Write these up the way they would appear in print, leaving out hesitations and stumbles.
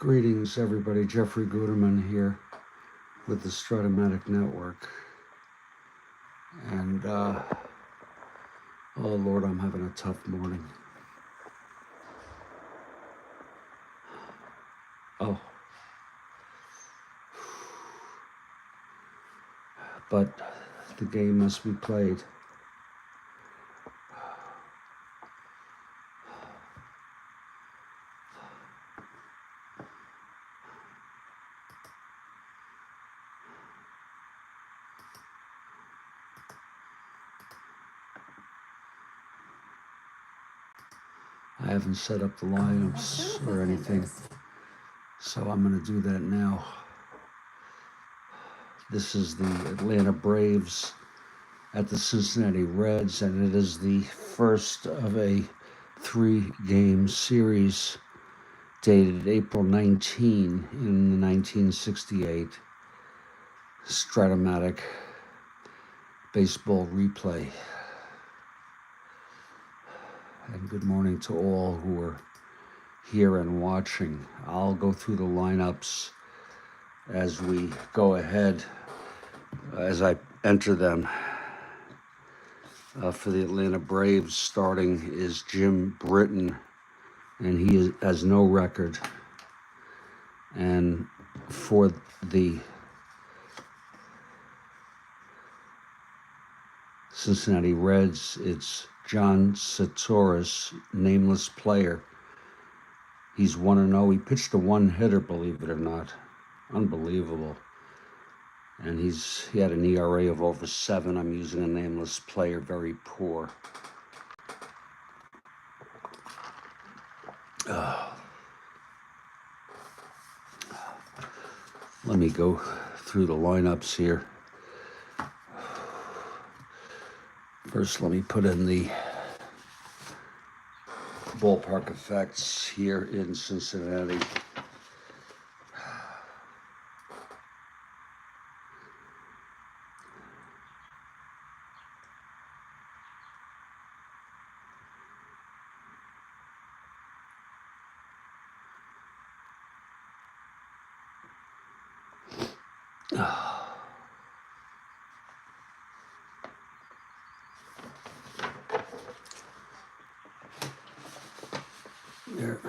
Greetings, everybody. Jeffrey Guterman here with the Strat-O-Matic network. And, oh Lord, I'm having a tough morning. Oh. But the game must be played. I haven't set up the lineups or anything, so I'm going to do that now. This is the Atlanta Braves at the Cincinnati Reds, and it is the first of a 3-game series dated April 19 in the 1968 Strat-O-Matic baseball replay. And good morning to all who are here and watching. I'll go through the lineups as we go ahead, as I enter them. For the Atlanta Braves, starting is Jim Britton, and he has no record. And for the Cincinnati Reds, it's John Satoris, nameless player. He's 1-0. He pitched a one-hitter, believe it or not. Unbelievable. And he had an ERA of over 7. I'm using a nameless player, very poor. Let me go through the lineups here. First, let me put in the ballpark effects here in Cincinnati. There.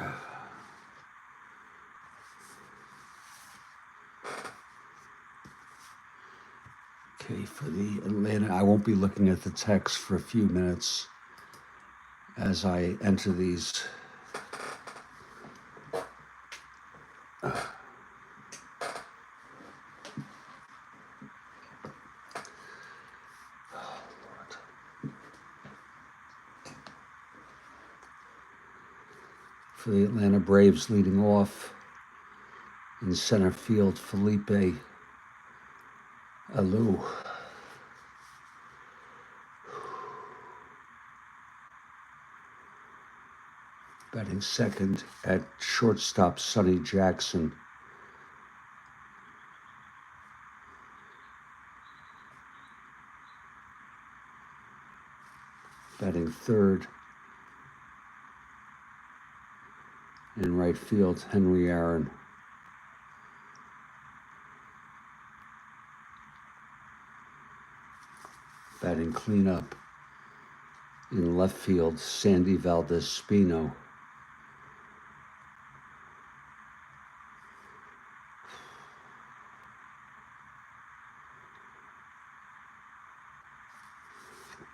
Okay, for the Atlanta, I won't be looking at the text for a few minutes as I enter these. For the Atlanta Braves, leading off in center field, Felipe Alou. Batting second at shortstop, Sonny Jackson. Batting third in right field, Henry Aaron. Batting cleanup in left field, Sandy Valdez-Spino.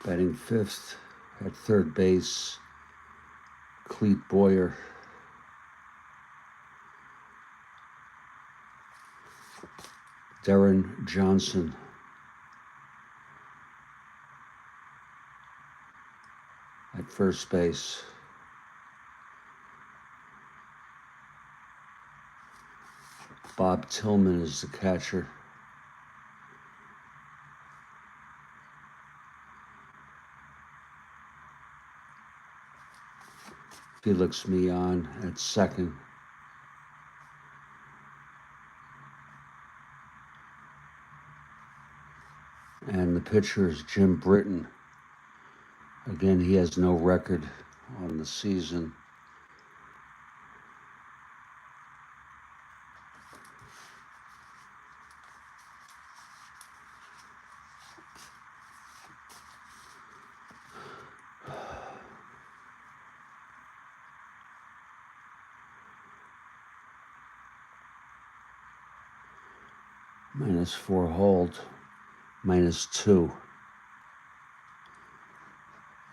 Batting fifth at third base, Clete Boyer. Darren Johnson. At first base. Bob Tillman is the catcher. Felix Millan at second. And the pitcher is Jim Britton. Again, he has no record on the season. -4 hold, -2.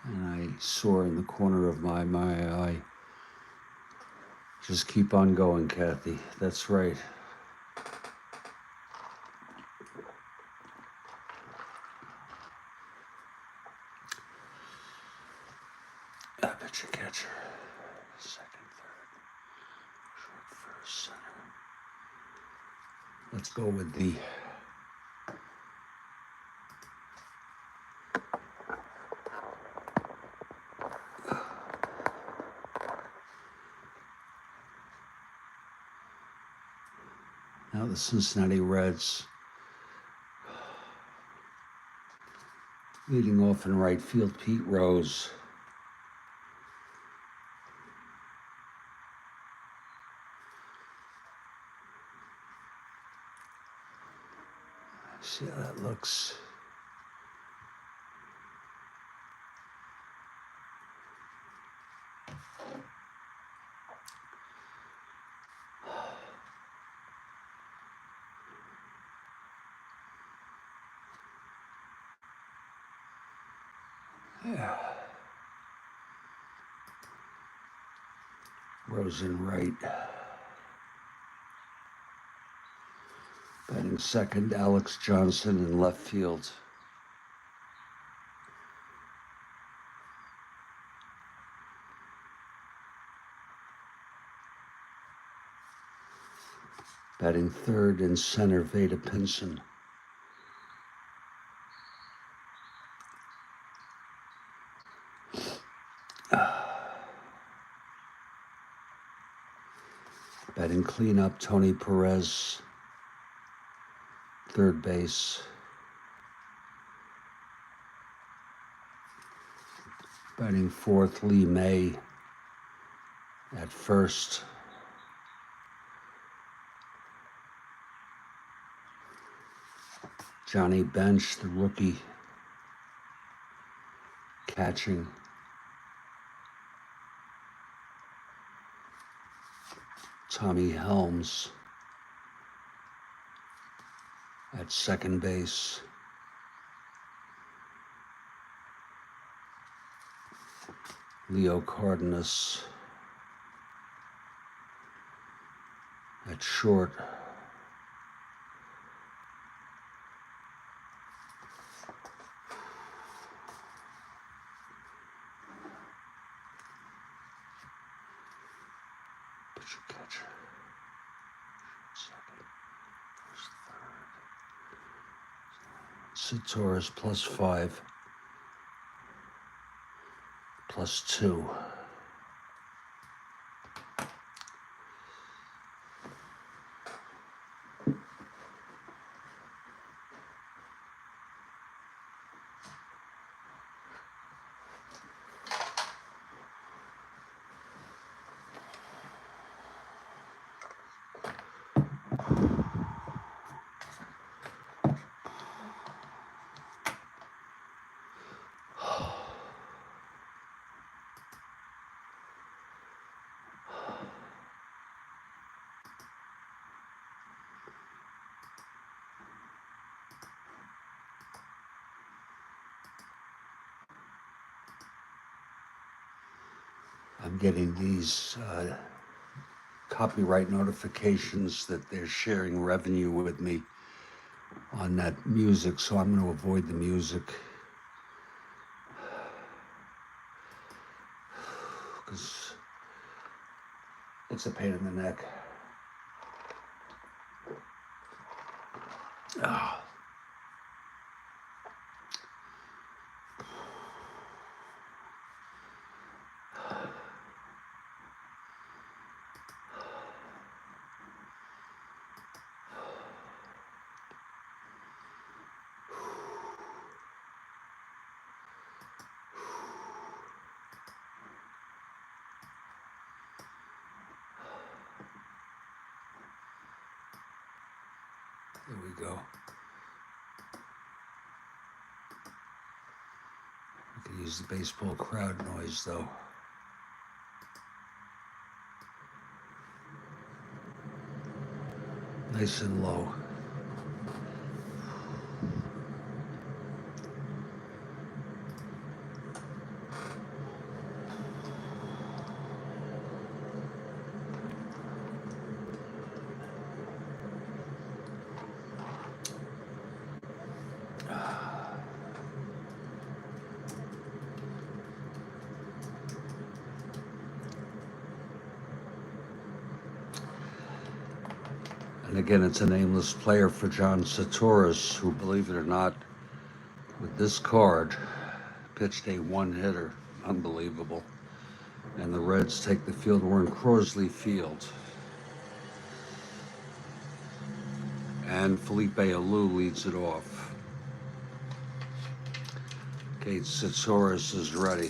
And I saw in the corner of my eye, just keep on going, Kathy. That's right. Pitcher catcher, second, third, short, first, center. Let's go with the now the Cincinnati Reds. Leading off in right field, Pete Rose. See how that looks. Yeah. Rose in right. Batting second, Alex Johnson in left field. Batting third in center, Veda Pinson. Batting cleanup, Tony Perez, third base. Batting fourth, Lee May at first. Johnny Bench, the rookie, catching. Tommy Helms at second base. Leo Cardenas at short. Pitcher catcher. Second, first, third. Satoris +5, +2. I'm getting these copyright notifications that they're sharing revenue with me on that music, so I'm going to avoid the music because it's a pain in the neck. Ah. There we go. I can use the baseball crowd noise though. Nice and low. And again, it's a nameless player for John Satoris, who, believe it or not, with this card, pitched a one-hitter. Unbelievable. And the Reds take the field. We're in Crosley Field. And Felipe Alou leads it off. Okay, Satoris is ready.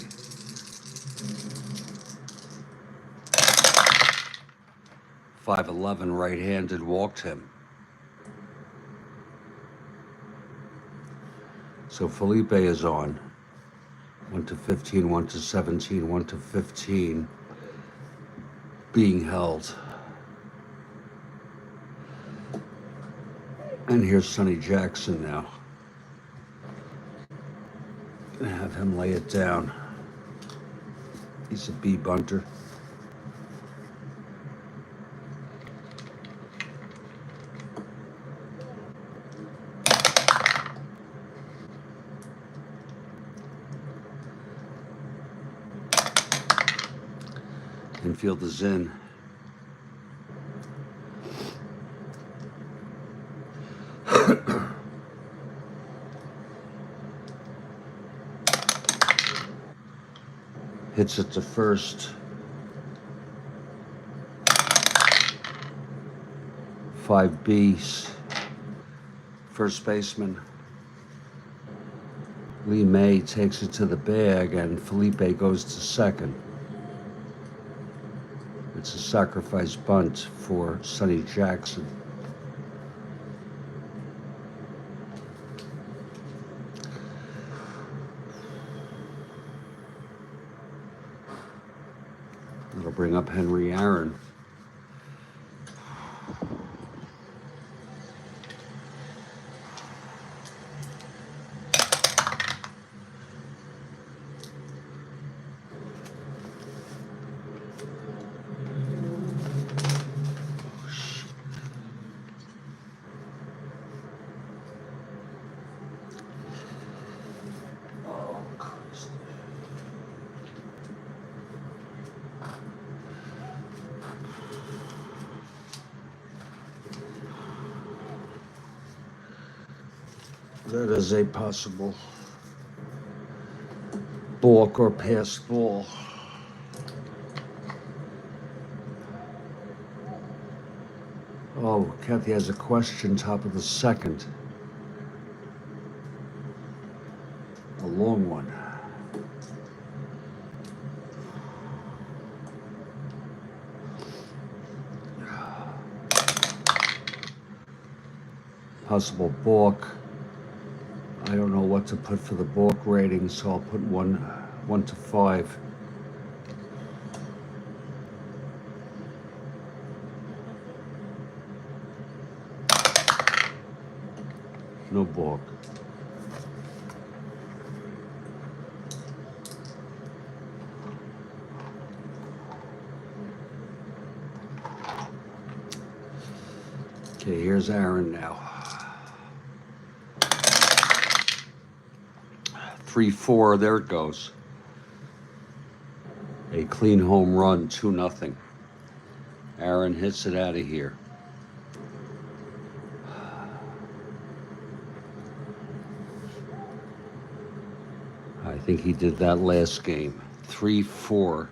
.511 right-handed walked him. So Felipe is on. 1-15, 1-17, 1-15. Being held. And here's Sonny Jackson now. Gonna have him lay it down. He's a B bunter. Infield is in. Hits it to first. 5B, first baseman. Lee May takes it to the bag, and Felipe goes to second. It's a sacrifice bunt for Sonny Jackson. That'll bring up Henry Aaron. That is a possible balk or pass ball. Oh, Kathy has a question, top of the second. A long one. Possible balk. I don't know what to put for the balk rating, so I'll put 1 to 5. No balk. Okay, here's Aaron now. 3-4, there it goes. A clean home run, 2-0. Aaron hits it out of here. I think he did that last game. 3-4.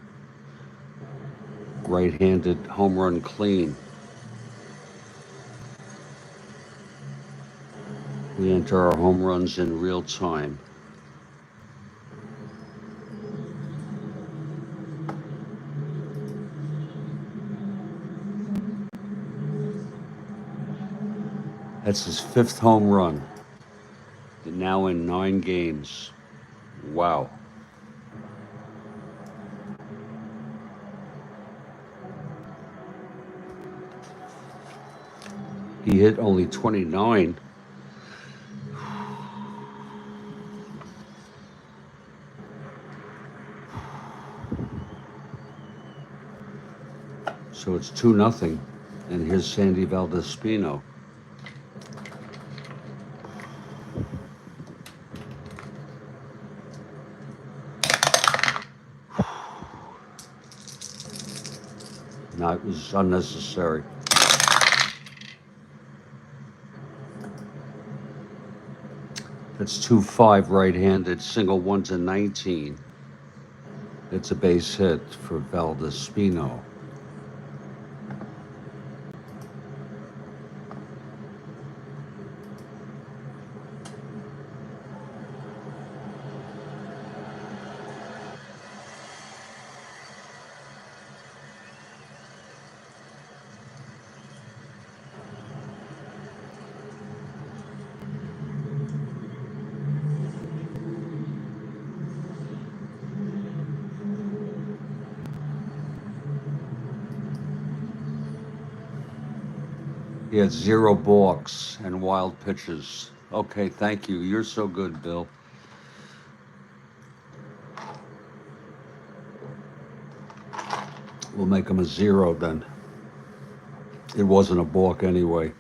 Right-handed home run clean. We enter our home runs in real time. That's his 5th home run. Now in 9 games. Wow. He hit only 29. So it's 2-0. And here's Sandy Valdespino. No, it was unnecessary. That's 2-5 right-handed, single 1-19. It's a base hit for Valdespino. He had 0 balks and wild pitches. Okay, thank you. You're so good, Bill. We'll make him a 0 then. It wasn't a balk anyway.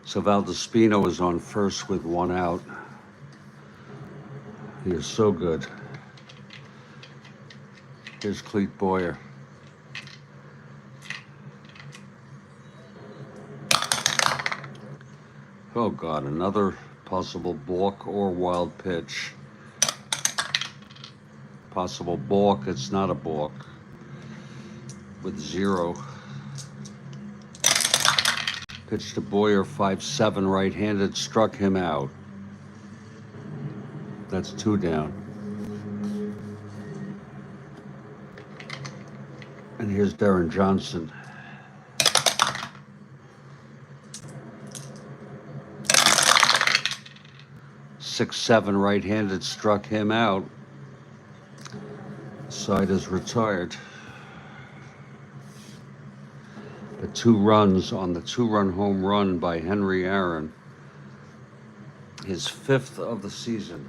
So Valdespino is on first with 1 out. He is so good. Here's Clete Boyer. Oh God, another possible balk or wild pitch. Possible balk, it's not a balk. With 0. Pitch to Boyer, 5-7 right-handed, struck him out. That's 2 down. And here's Darren Johnson. 6-7 right-handed, struck him out. Side is retired. The 2 runs on the 2-run home run by Henry Aaron. His 5th of the season.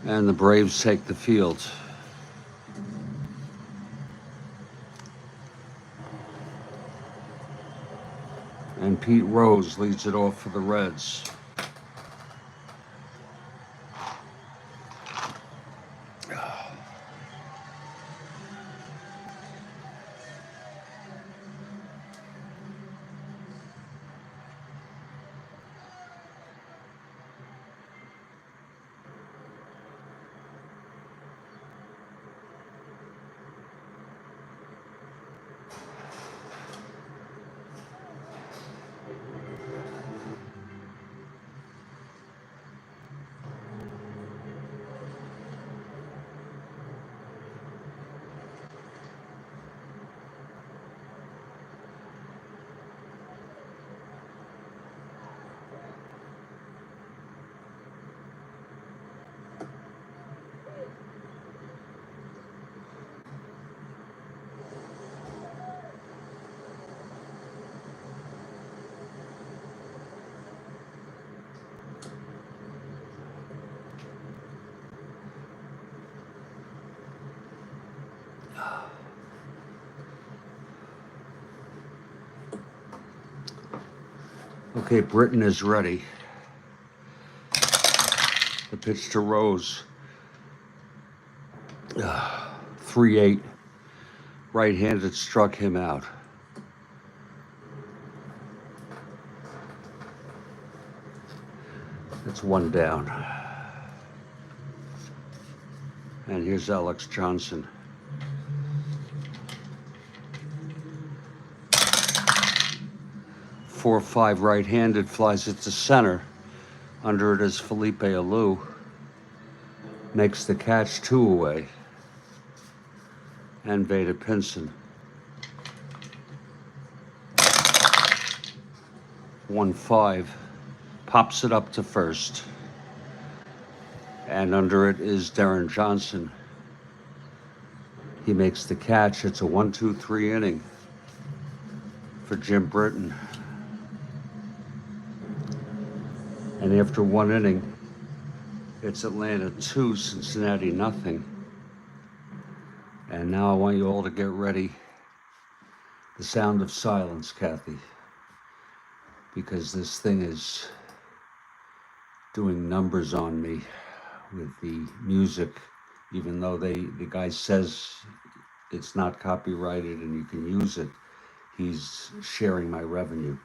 And the Braves take the field. And Pete Rose leads it off for the Reds. Okay, Britton is ready. The pitch to Rose. 3-8. Right-handed, struck him out. That's 1 down. And here's Alex Johnson. Four or 5 right-handed, flies it to center. Under it is Felipe Alou. Makes the catch, 2 away. And Veda Pinson. 1-5. Pops it up to first. And under it is Darren Johnson. He makes the catch. It's a 1-2-3 inning for Jim Britton. And after 1 inning, it's Atlanta 2, Cincinnati nothing. And now I want you all to get ready. The sound of silence, Kathy. because this thing is doing numbers on me with the music, even though the guy says it's not copyrighted and you can use it. He's sharing my revenue.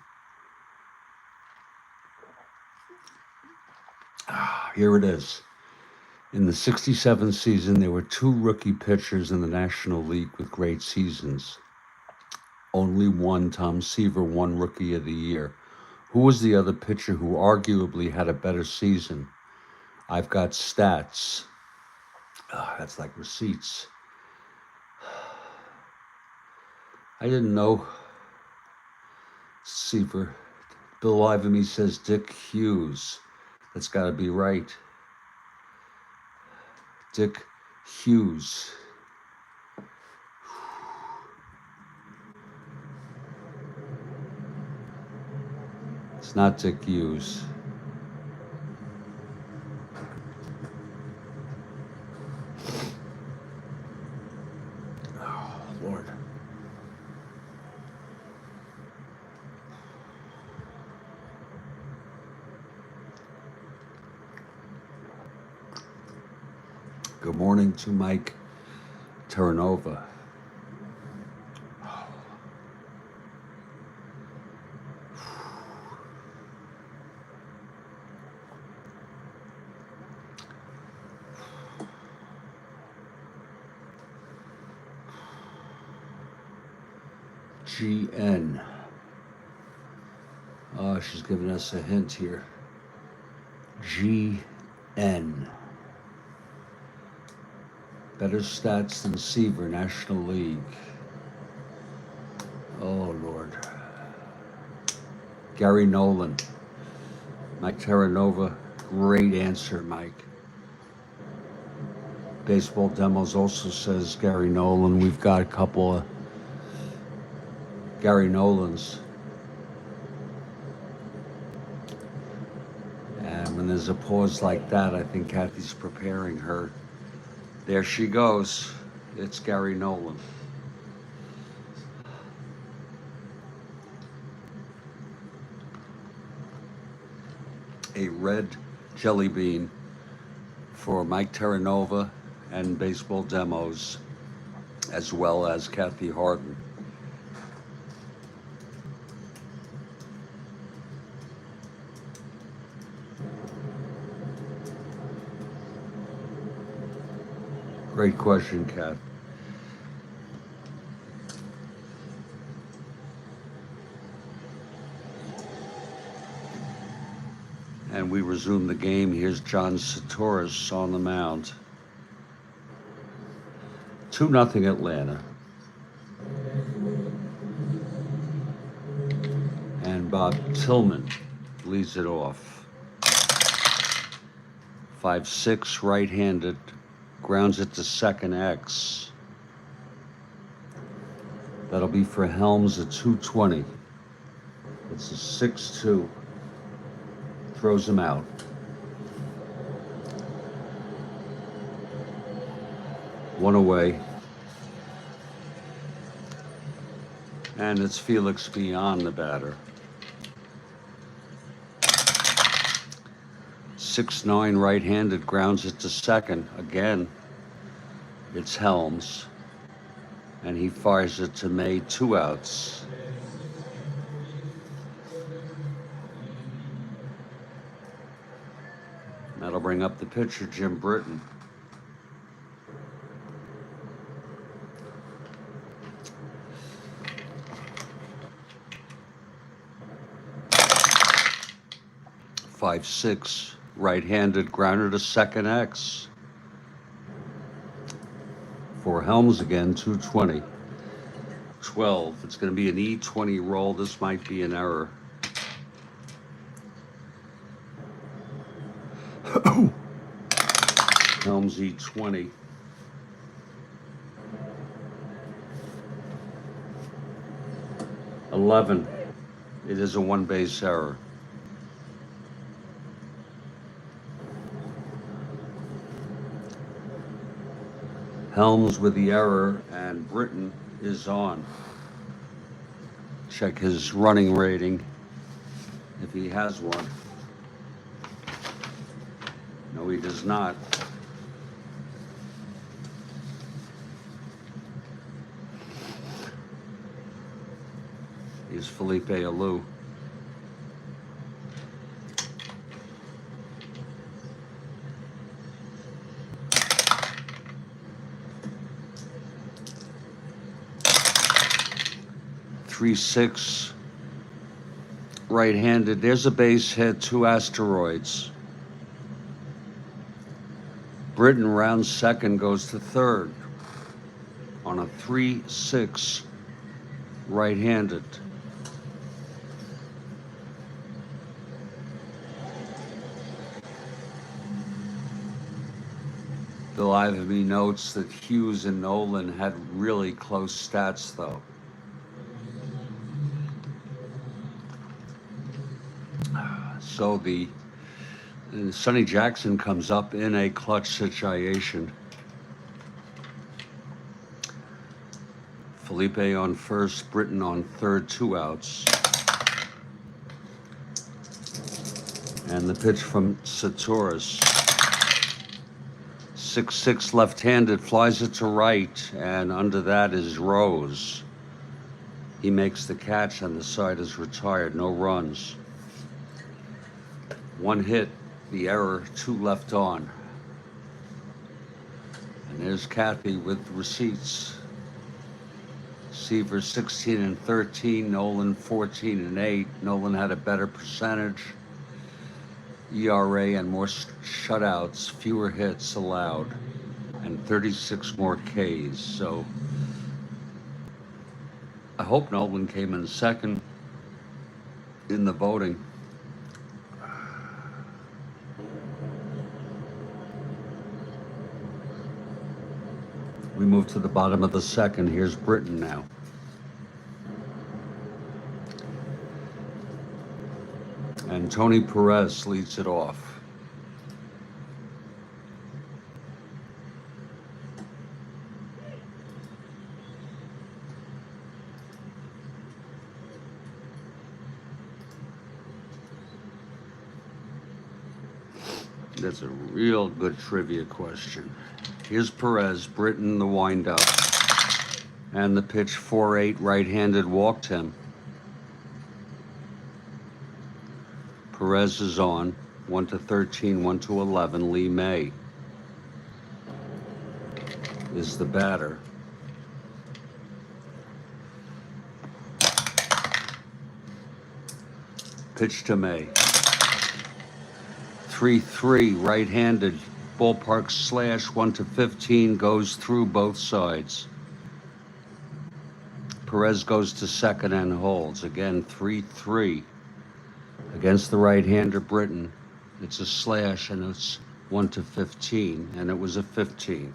Here it is. In the 67 season, there were 2 rookie pitchers in the National League with great seasons. Only one, Tom Seaver, won Rookie of the Year. Who was the other pitcher who arguably had a better season? I've got stats. That's like receipts. I didn't know. Seaver. Bill Ivamy says Dick Hughes. That's got to be right. Dick Hughes. It's not Dick Hughes. Oh, Lord. Good morning to Mike Terranova. GN. Oh, she's giving us a hint here. GN. Better stats than Seaver, National League. Oh, Lord. Gary Nolan. Mike Terranova. Great answer, Mike. Baseball Demos also says Gary Nolan. We've got a couple of Gary Nolans. And when there's a pause like that, I think Kathy's preparing her. There she goes. It's Gary Nolan. A red jelly bean for Mike Terranova and Baseball Demos, as well as Kathy Harden. Great question, Kat. And we resume the game. Here's John Satoris on the mound. 2-0 Atlanta. And Bob Tillman leads it off. 5-6, right-handed. Grounds it to second X. That'll be for Helms at 220. It's a 6-2. Throws him out. One away. And it's Felix beyond the batter. 6-9 right-handed, grounds it to second. Again, it's Helms. And he fires it to May, 2 outs. That'll bring up the pitcher, Jim Britton. Five, 6, right-handed, grounder to second X. For Helms again, 220. 12, it's going to be an E20 roll. This might be an error. Helms E20. $11. It is a one-base error. Helms with the error, and Britton is on. Check his running rating. if he has one. No, he does not. Here's Felipe Alou. Three, 6, right-handed. There's a base hit, 2 asteroids. Britain rounds second, goes to third on a 3-6, right-handed. Bill Ivamy notes that Hughes and Nolan had really close stats, though. So Sonny Jackson comes up in a clutch situation. Felipe on first, Britain on third, 2 outs. And the pitch from Satoris. 6-6 left-handed, flies it to right, and under that is Rose. He makes the catch, and the side is retired. No runs. 1 hit, the error, 2 left on. And there's Kathy with receipts. Seaver 16-13, Nolan 14-8. Nolan had a better percentage, ERA, and more shutouts, fewer hits allowed, and 36 more Ks. So I hope Nolan came in second in the voting. We move to the bottom of the second. Here's Britain now. And Tony Perez leads it off. That's a real good trivia question. Here's Perez, Britain, the windup. And the pitch, 4-8, right-handed, walked him. Perez is on, 1-13, 1-11. Lee May is the batter. Pitch to May. 3-3, right-handed, ballpark slash, 1-15, goes through both sides. Perez goes to second and holds. Again, 3-3 against the right-hander Britain. It's a slash, and it's 1-15, and it was a 15.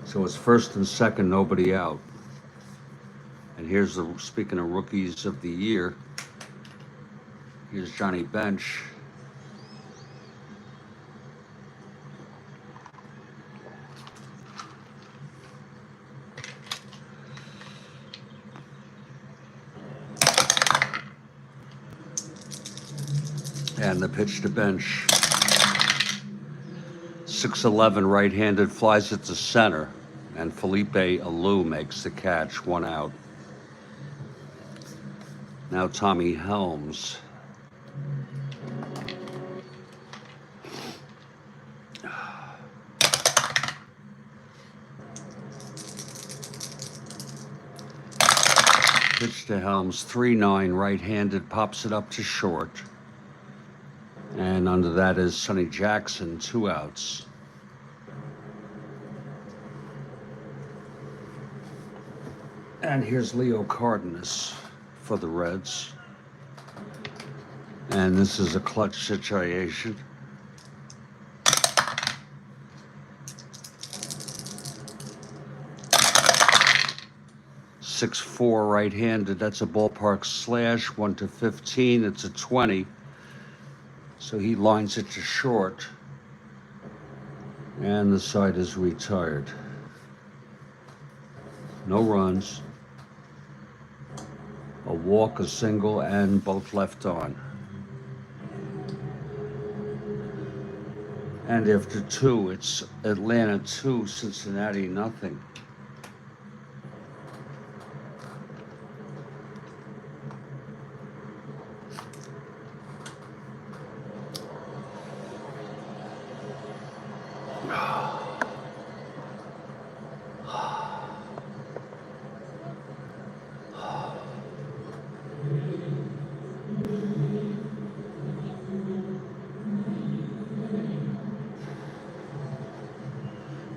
So it's first and second, nobody out. And here's speaking of rookies of the year, here's Johnny Bench. And the pitch to Bench. 6-11, right-handed, flies it to center. And Felipe Alou makes the catch, 1 out. Now Tommy Helms. Pitch to Helms, 3-9, right-handed, pops it up to short. And under that is Sonny Jackson, 2 outs. And here's Leo Cardenas for the Reds. And this is a clutch situation. .64 right-handed, that's a ballpark slash, 1-15, it's a 20. So he lines it to short, and the side is retired. No runs. A walk, a single, and both left on. And after 2, it's Atlanta 2, Cincinnati nothing.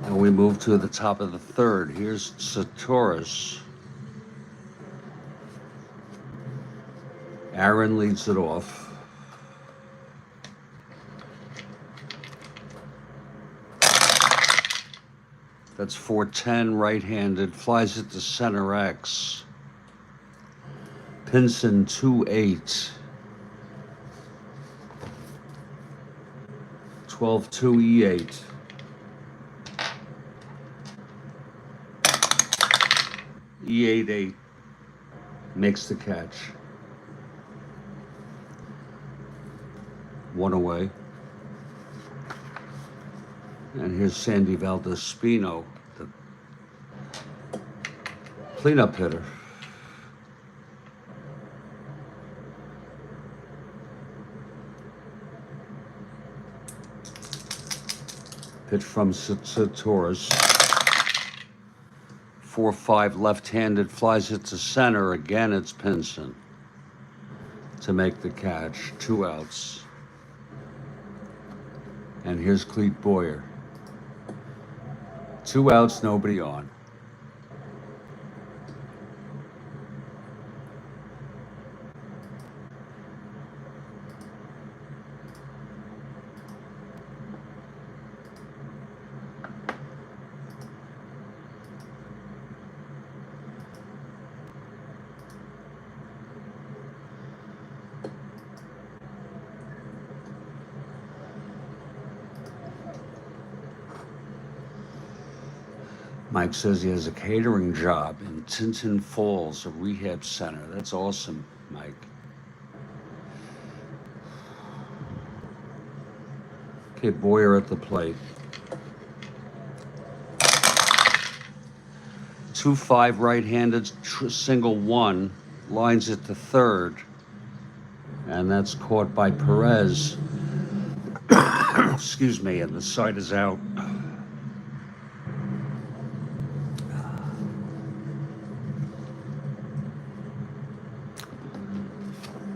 And we move to the top of the 3rd. Here's Satoris. Aaron leads it off. That's 410 right-handed, flies it to center X. Pinson 2-8. 12-2 E8. E8-8 makes the catch. 1 away. And here's Sandy Valdespino, the cleanup hitter. Pitch from Satoris. 4-5 left-handed, flies it to center. Again, it's Pinson to make the catch. 2 outs. And here's Clete Boyer. 2 outs, nobody on. Mike says he has a catering job in Tinton Falls, a rehab center. That's awesome, Mike. Okay, Boyer at the plate. 2-5 right-handed, single 1, lines it to 3rd. And that's caught by Perez. Excuse me, and the side is out.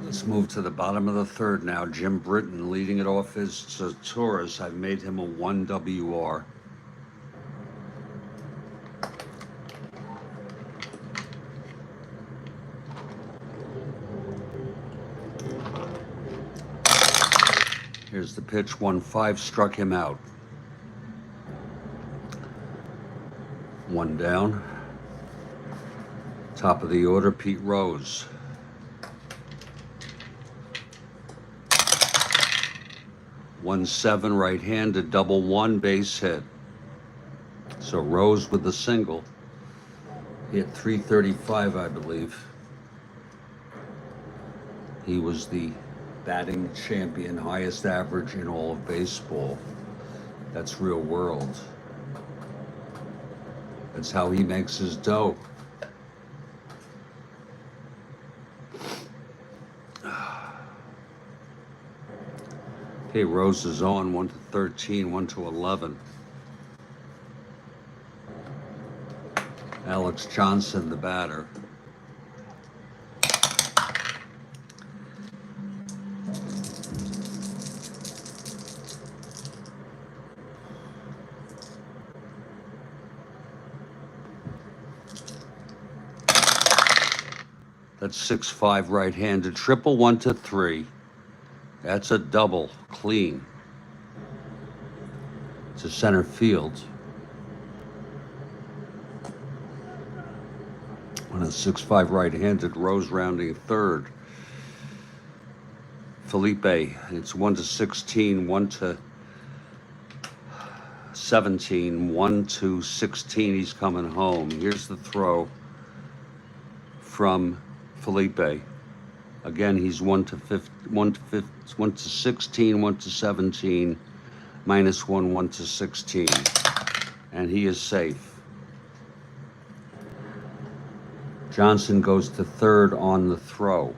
Let's move to the bottom of the 3rd now. Jim Britton leading it off is Satoris. I've made him a 1 WR. Here's the pitch, 1-5, struck him out. 1 down. Top of the order, Pete Rose. 1-7 right-handed, double 1, base hit. So Rose with the single. Hit .335, I believe. He was the batting champion, highest average in all of baseball. That's real world. That's how he makes his dough. Okay, Rose is on, 1-13, 1-11. Alex Johnson, the batter. That's 6-5 right-handed, triple 1-3. That's a double, clean. To center field. On a 6-5 right-handed, Rose rounding 3rd. Felipe, it's 1-16, 1-17, 1-16. He's coming home. Here's the throw from Felipe. Again, he's 1 to 16, 1 to 17, -1, 1 to 16. And he is safe. Johnson goes to third on the throw.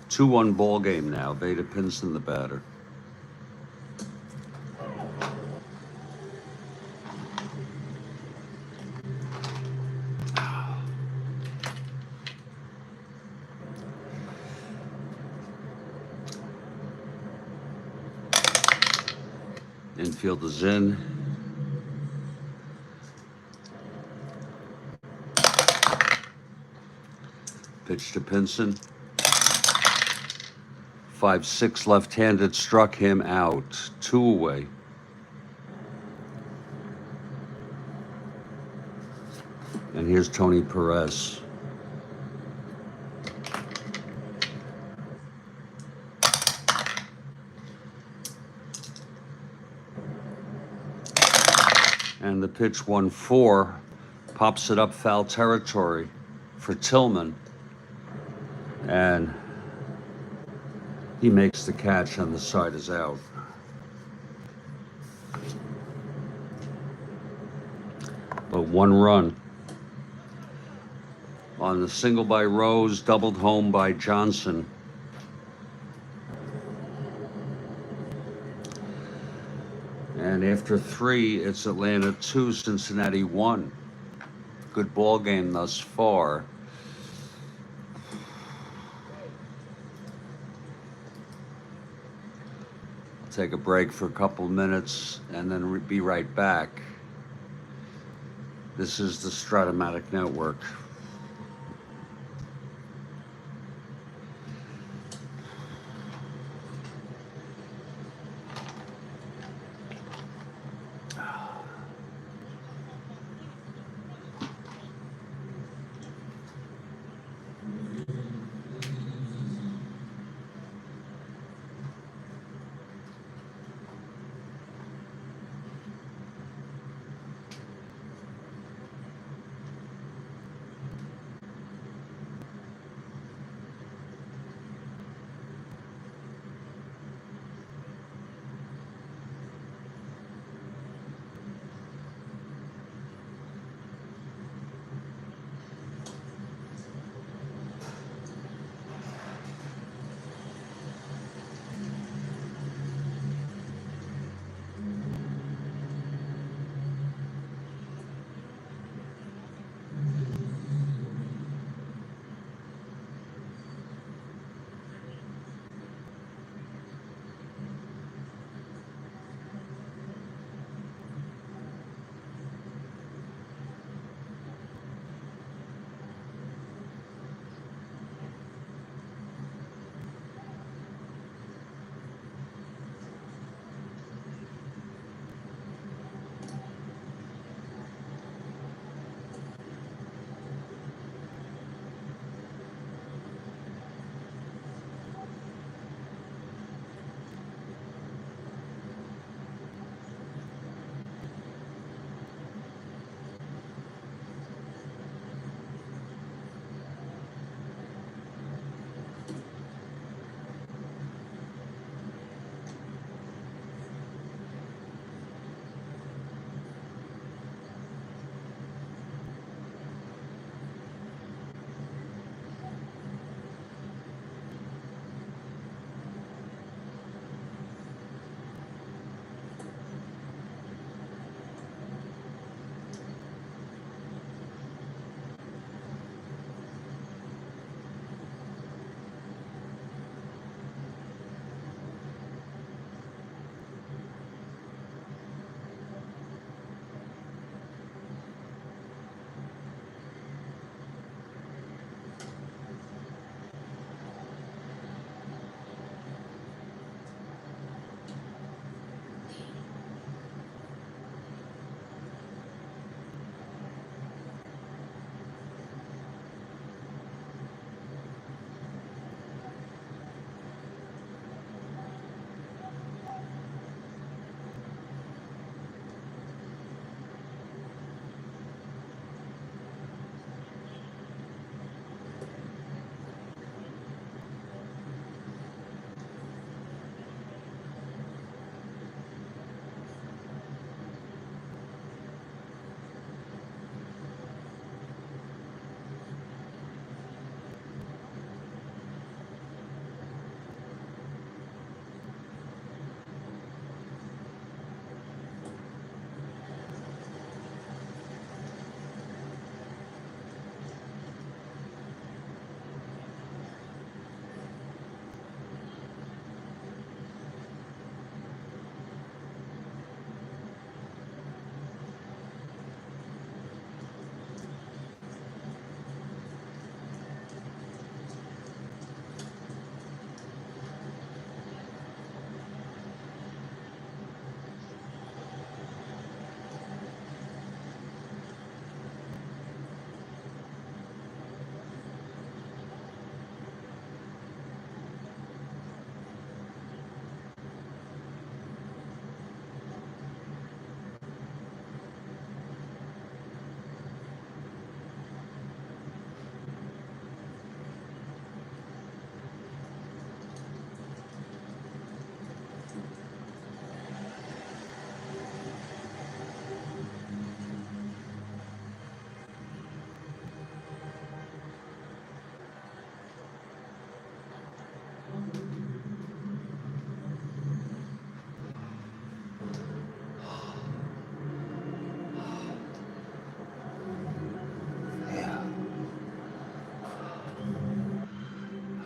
Two-one ball game now. Veda Pinson, the batter. Infield is in. Pitch to Pinson. 5-6 left-handed, struck him out. 2 away. And here's Tony Perez. And the pitch 1-4, pops it up foul territory for Tillman. And he makes the catch on the side is out. But 1 run. On the single by Rose, doubled home by Johnson. And after 3, it's Atlanta 2, Cincinnati 1. Good ball game thus far. I'll take a break for a couple minutes and then be right back. This is the Strat-O-Matic Network.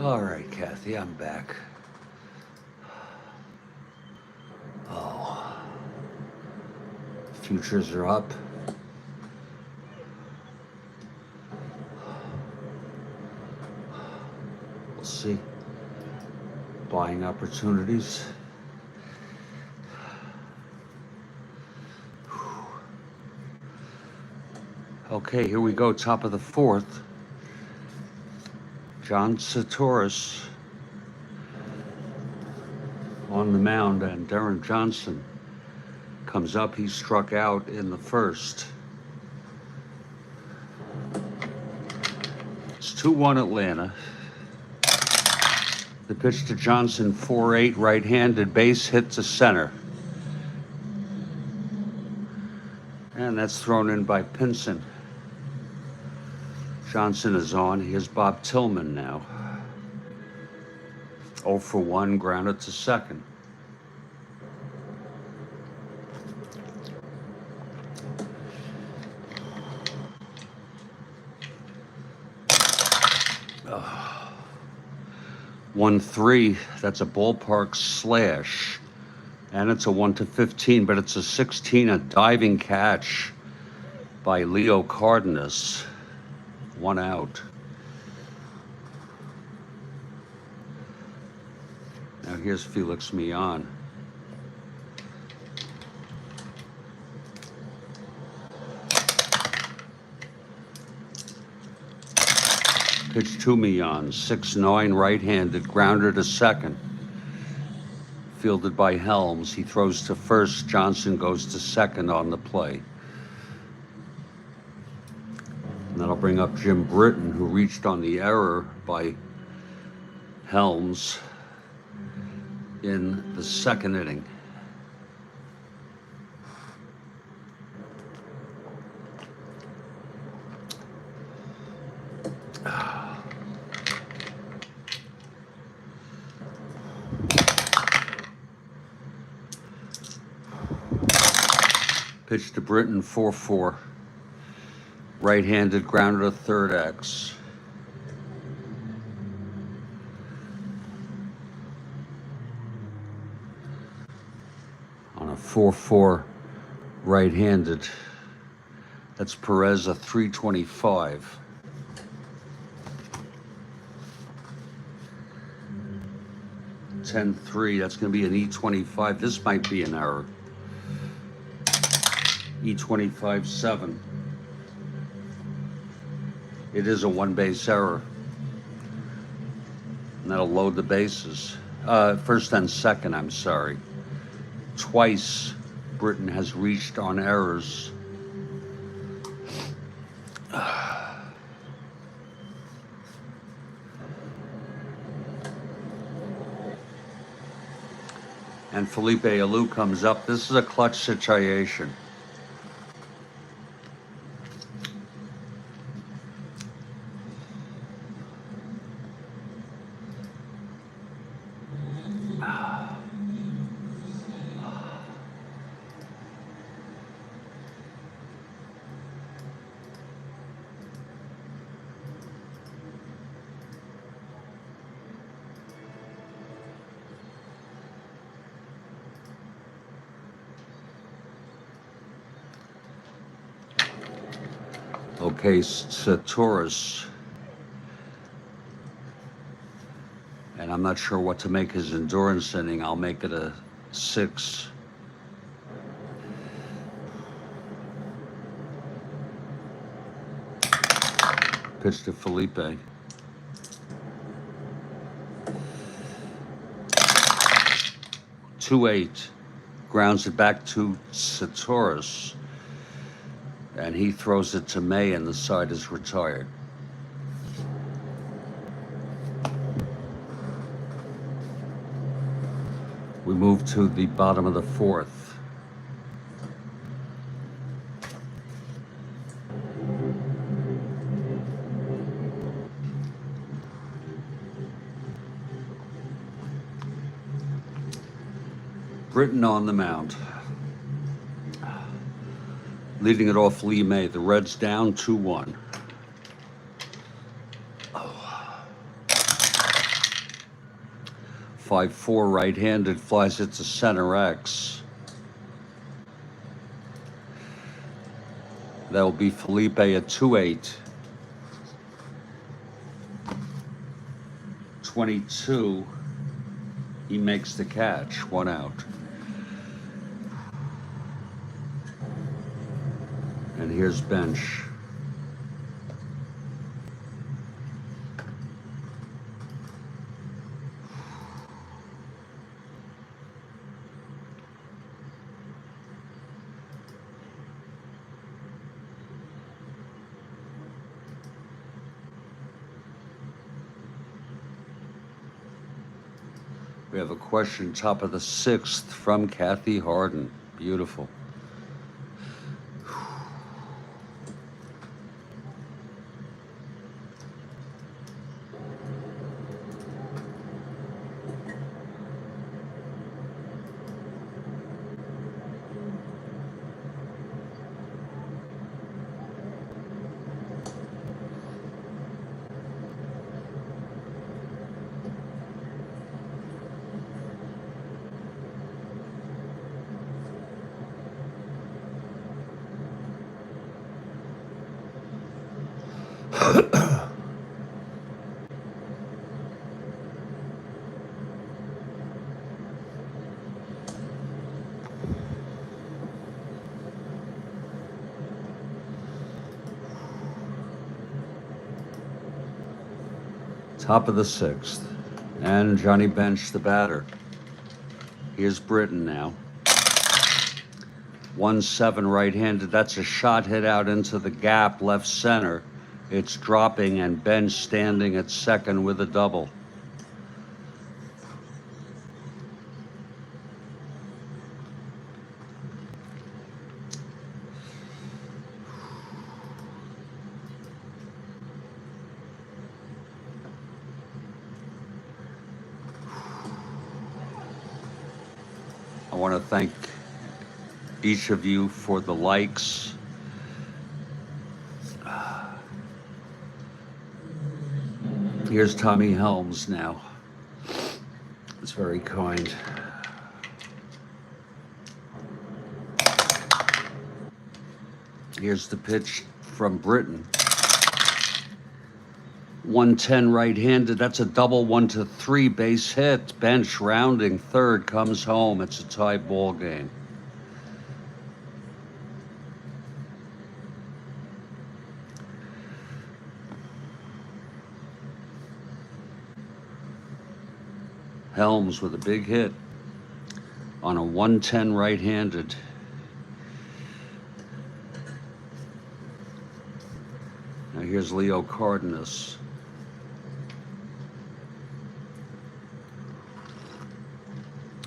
All right, Kathy, I'm back. Oh, futures are up. We'll see. Buying opportunities. Okay, here we go, top of the fourth. John Satoris on the mound, and Darren Johnson comes up. He struck out in the first. It's 2-1 Atlanta. The pitch to Johnson, 4-8, right-handed, base hit to center. And that's thrown in by Pinson. Johnson is on. Here's Bob Tillman now. 0 for 1, grounded to second. Oh. 1-3, that's a ballpark slash. And it's a 1-15, but it's a 16, a diving catch by Leo Cardenas. 1 out. Now here's Felix Millan. Pitch to Millan, 6-9, right-handed, grounder to second. Fielded by Helms. He throws to first. Johnson goes to second on the play. And that'll bring up Jim Britton, who reached on the error by Helms in the second inning. Pitch to Britton, 4-4. Right-handed, grounder to third X. On a 4-4 right-handed. That's Perez, a 325. (10-3), that's going to be an E25. This might be an error. E25-7. It is a one-base error. And that'll load the bases. First and second, I'm sorry. Twice Britton has reached on errors. And Felipe Alou comes up. This is a clutch situation. Okay, Satoris. And I'm not sure what to make his endurance inning. I'll make it a 6. Pitch to Felipe. 2-8. Grounds it back to Satoris. And he throws it to May, and the side is retired. We move to the bottom of the fourth. Britton on the mound. Leading it off, Lee May. The Reds down 2-1. Oh. 5-4 right-handed, flies it to center X. That will be Felipe at 2-8. 22. He makes the catch, 1 out. And here's bench. We have a question, top of the 6th, from Kathy Harden. Beautiful. Top of the 6th. And Johnny Bench, the batter. Here's Britton now. 1-7 right-handed. That's a shot hit out into the gap, left center. It's dropping, and Bench standing at second with a double. I want to thank each of you for the likes. Here's Tommy Helms now. It's very kind. Here's the pitch from Britton. 110 right-handed. That's a double 1-3 base hit. Bench rounding third, comes home. It's a tie ball game. Helms with a big hit on a 110 right-handed. Now here's Leo Cardenas.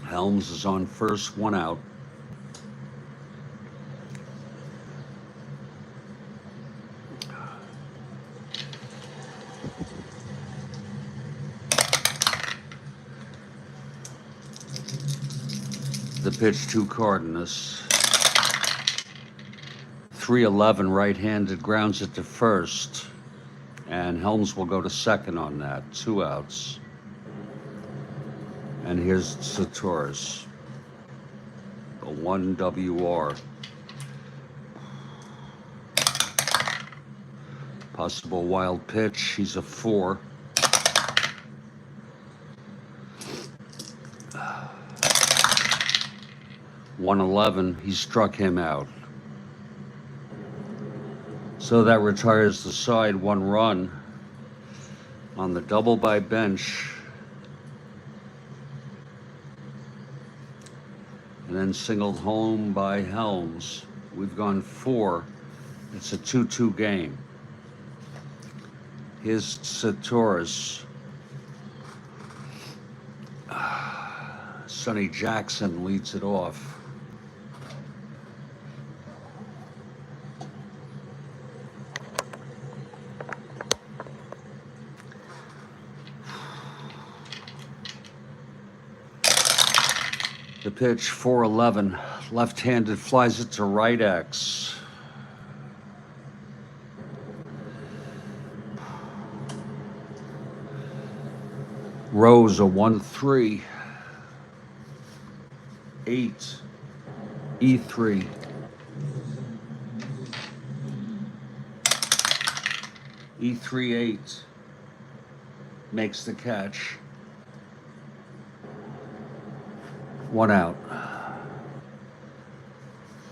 Helms is on first, 1 out. The pitch to Cardenas. 3-11 right-handed, grounds it to first. And Helms will go to second on that, 2 outs. And here's Satoris, a 1 WR. Possible wild pitch, he's a 4. .111, he struck him out. So that retires the side, 1 run on the double by Bench. And then singled home by Helms. We've gone 4. It's a 2-2 game. Here's Satoris. Sonny Jackson leads it off. The pitch, 4-11, left-handed, flies it to right X. Rose, a 1-3. 8, E3, E3 8 makes the catch. 1 out.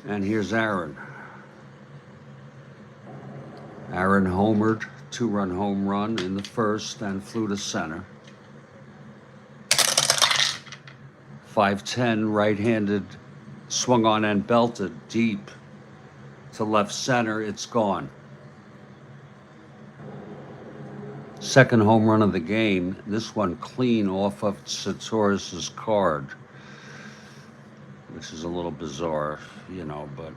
And here's Aaron. Aaron homered, 2-run home run in the first and flew to center. 5-10, right-handed, swung on and belted deep to left center. It's gone. Second home run of the game. This one clean off of Satoris's card, which is a little bizarre, you know, but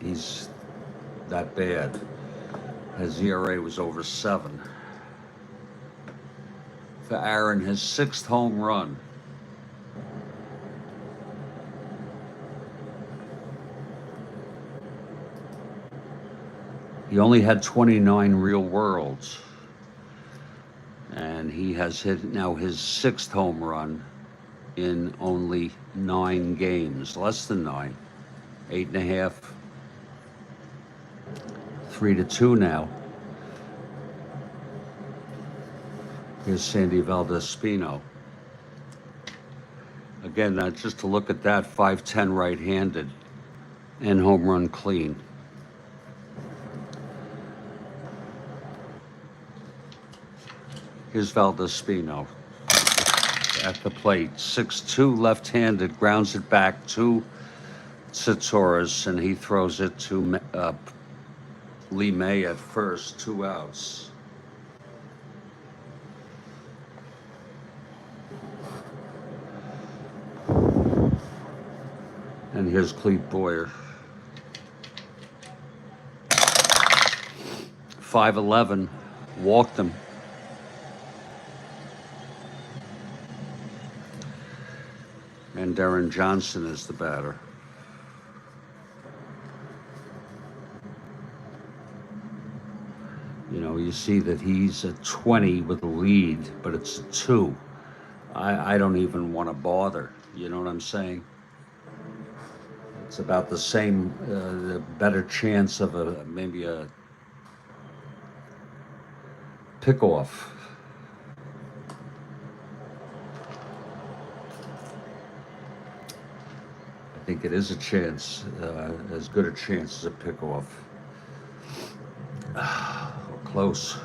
he's that bad. His ERA was over 7. For Aaron, his 6th home run. He only had 29 real worlds. And he has hit now his 6th home run in only 9 games, less than 9, 8.5, 3-2 now. Here's Sandy Valdespino. Again, just to look at that, 5-10 right-handed and home run clean. Here's Valdespino at the plate. 6-2 left-handed, grounds it back to Satoris, and he throws it to Lee May at first, 2 outs. And here's Clete Boyer. 5-11, walked him. And Darren Johnson is the batter. You know, you see that he's a 20 with a lead, but it's a 2. I don't even want to bother. You know what I'm saying? It's about the same, the better chance of maybe a pick-off. I think it is a chance, as good a chance as a pick-off. Close.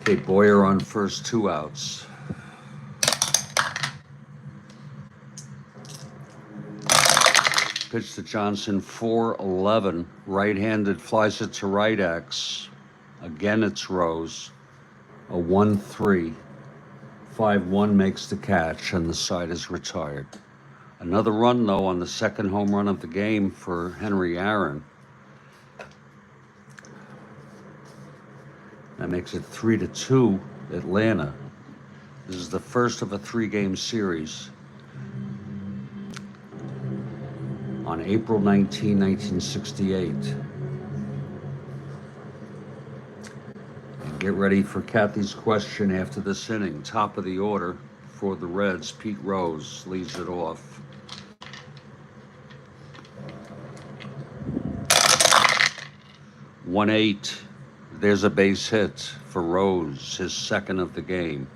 Okay, Boyer on first, 2 outs. Pitch to Johnson, 4-11. Right-handed, flies it to right X. Again, it's Rose. A 1-3. 5-1 makes the catch, and the side is retired. Another run, though, on the second home run of the game for Henry Aaron. That makes it 3-2 Atlanta. This is the first of a 3-game series. On April 19, 1968. And get ready for Kathy's question after this inning. Top of the order for the Reds, Pete Rose leads it off. "1-8. There's a base hit for Rose, his 2nd of the game.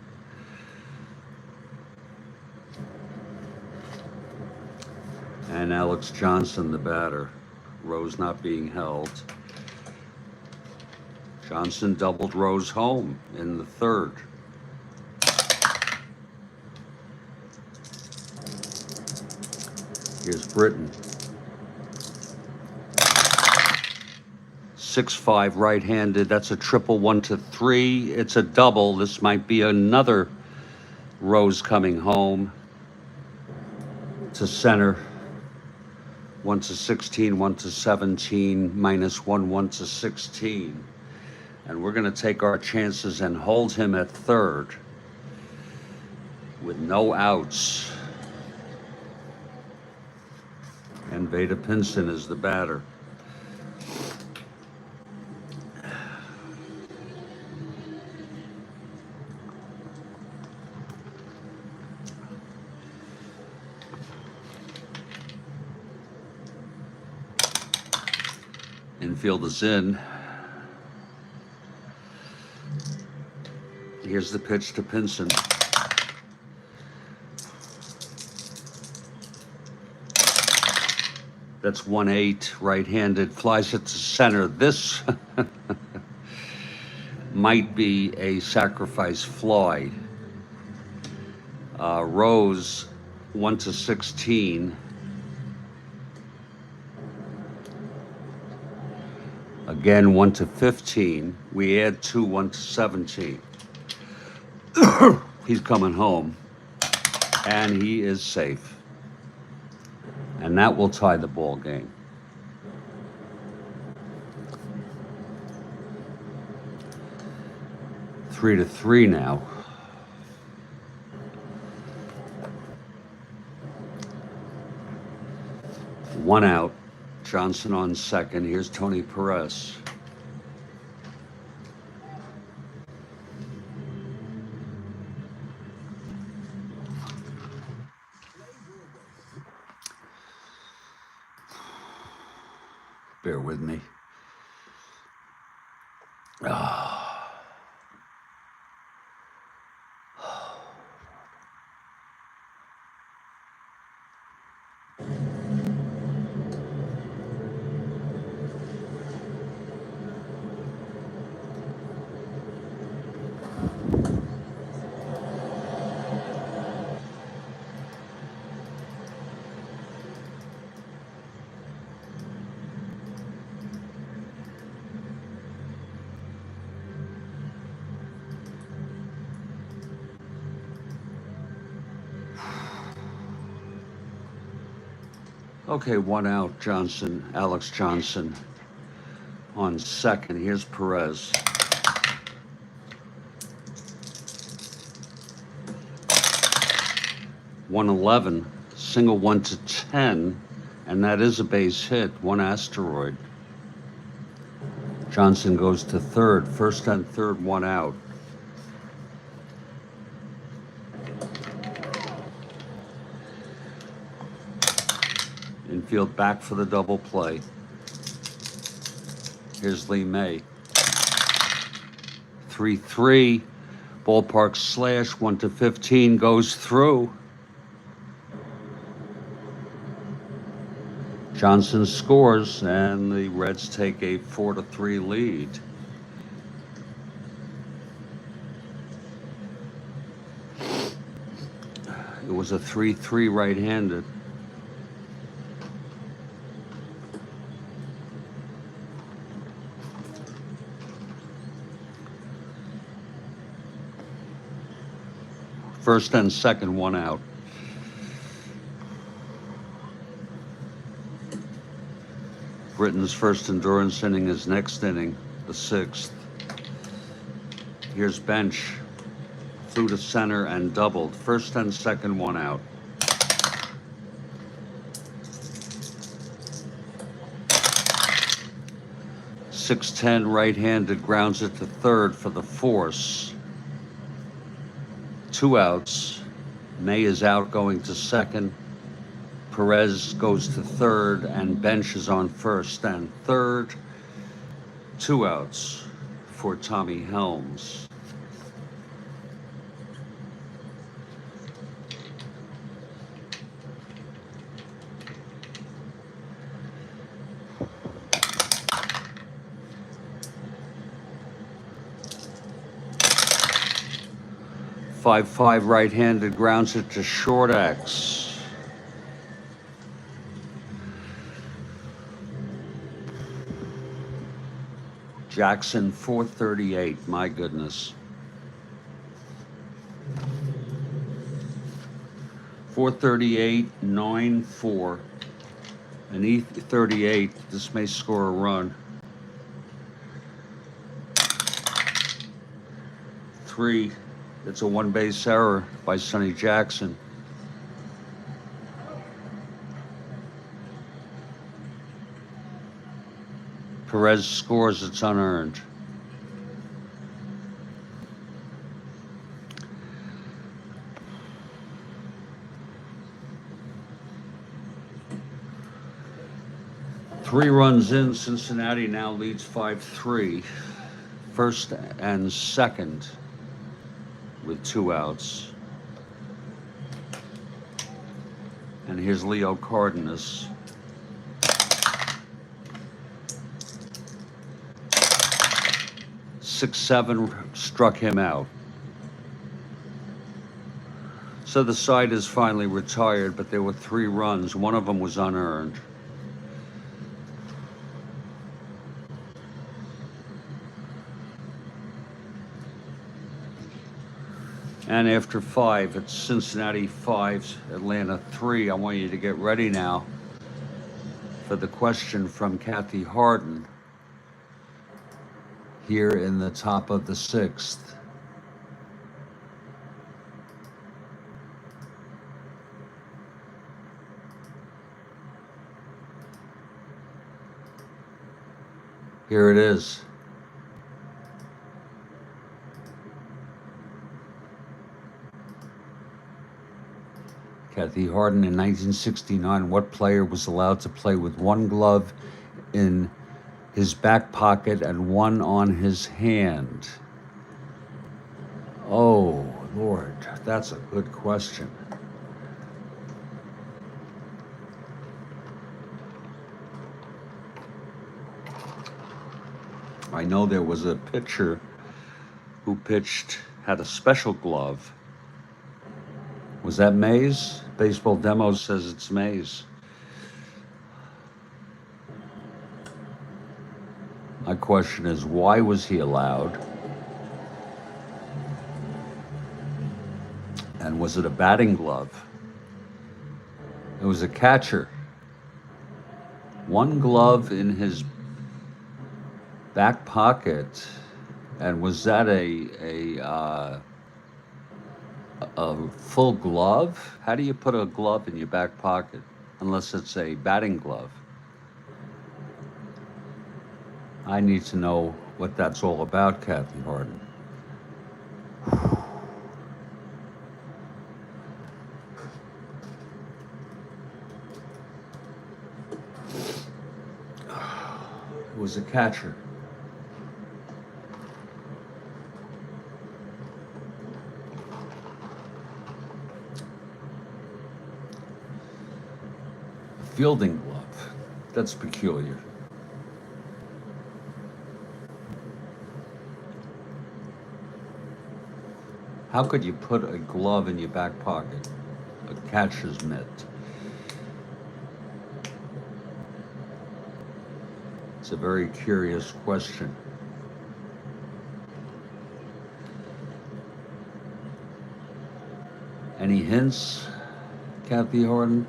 And Alex Johnson, the batter. Rose not being held. Johnson doubled Rose home in the 3rd. Here's Britton. 6-5 right-handed. That's a triple, 1-3. It's a double. This might be another Rose coming home to center. 1-16, 1-17, -1, 1-16. And we're going to take our chances and hold him at 3rd with no outs. And Veda Pinson is the batter. Infield is in. Here's the pitch to Pinson. That's 1-8, right-handed, flies it to center. This might be a sacrifice fly. Rose 1-16. Again 1-15. We add 2, 1-17. He's coming home, and he is safe. And that will tie the ball game. Three to 3 now. One out. Johnson on second. Here's Tony Perez. Bear with me. Okay, one out. Alex Johnson on second. Here's Perez. .111, single 1-10, and that is a base hit. One asteroid. Johnson goes to third. First and third, one out. Infield back for the double play. Here's Lee May. 3-3. Ballpark slash 1-15 goes through. Johnson scores, and the Reds take a 4-3 lead. It was a 3-3 right-handed. First and second, one out. Britton's first endurance inning is next inning, the 6th. Here's Bench. Flew to center and doubled. First and second, one out. .610 right-handed, grounds it to third for the force. 2 outs. May is out, going to second. Perez goes to third, and Bench is on first and third. 2 outs for Tommy Helms. .55 right-handed, grounds it to short X. Jackson 438, my goodness. 438, 9-4. And E38, this may score a run. 3, it's a one-base error by Sonny Jackson. Perez scores, it's unearned. 3 runs in, Cincinnati now leads 5-3. First and second with 2 outs. And here's Leo Cardenas. Six-seven struck him out. So the side is finally retired, but there were 3 runs. One of them was unearned. And after 5, it's Cincinnati 5, Atlanta 3. I want you to get ready now for the question from Kathy Harden here in the top of the 6th. Here it is. Kathy Harden, in 1969, what player was allowed to play with one glove in his back pocket and one on his hand? Oh, Lord, that's a good question. I know there was a pitcher who had a special glove. Was that Mays? Baseball Demo says it's Mays. My question is, why was he allowed? And was it a batting glove? It was a catcher. One glove in his back pocket. And was that a full glove? How do you put a glove in your back pocket unless it's a batting glove? I need to know what that's all about, Kathy Harden. It was a catcher. Fielding glove. That's peculiar. How could you put a glove in your back pocket? A catcher's mitt. It's a very curious question. Any hints, Kathy Harden?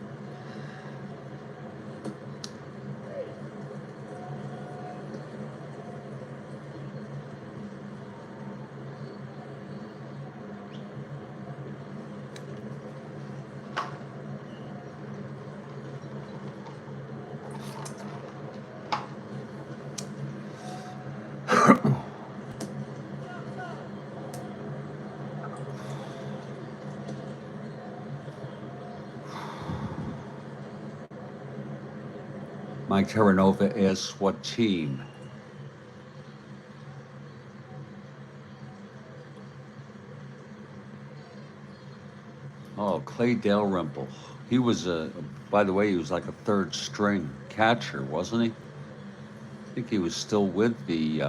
Mike Terranova asks, what team? Oh, Clay Dalrymple. He was by the way, he was like a 3rd string catcher, wasn't he? I think he was still with the,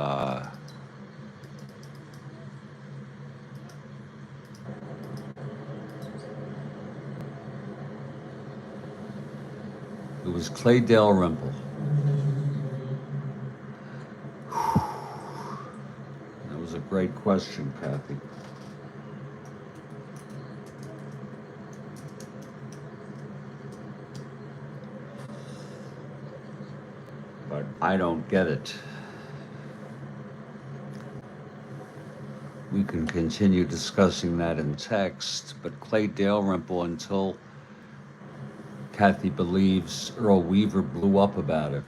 it was Clay Dalrymple. That was a great question, Kathy. But I don't get it. We can continue discussing that in text, but Clay Dalrymple, until Kathy believes Earl Weaver blew up about it.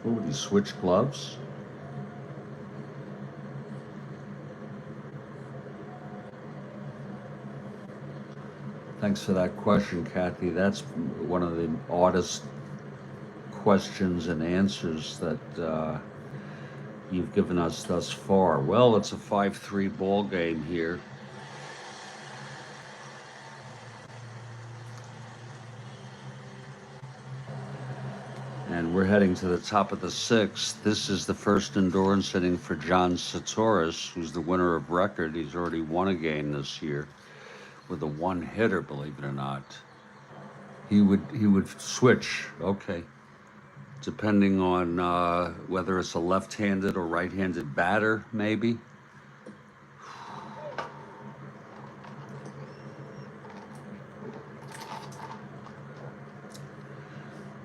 Oh, did he switch gloves? Thanks for that question, Kathy. That's one of the oddest questions and answers that you've given us thus far. Well, it's a 5-3 ball game here. And we're heading to the top of the sixth. This is the first endurance inning for John Satoris, who's the winner of record. He's already won a game this year with a one-hitter, believe it or not. He would switch, okay, depending on whether it's a left-handed or right-handed batter, maybe.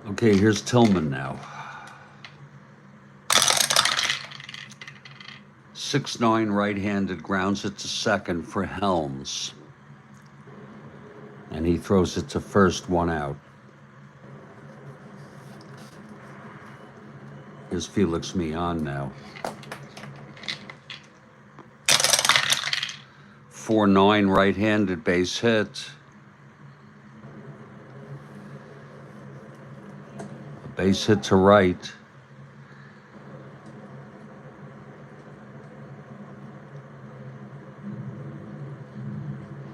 Okay, here's Tillman now. 6'9", right-handed, grounds it to second for Helms. And he throws it to first, 1 out. Here's Felix Millan now. 4'9", right-handed, base hit. A base hit to right.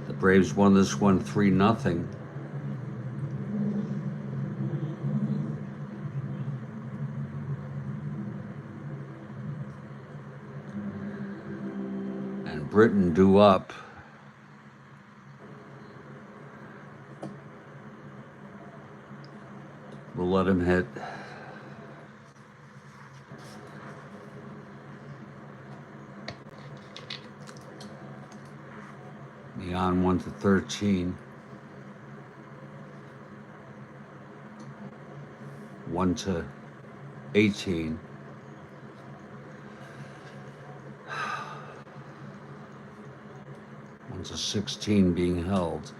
The Braves won this one 3-0. And Britton due up. We'll let him hit. Millan 1-13. 1-18. 1-16 being held.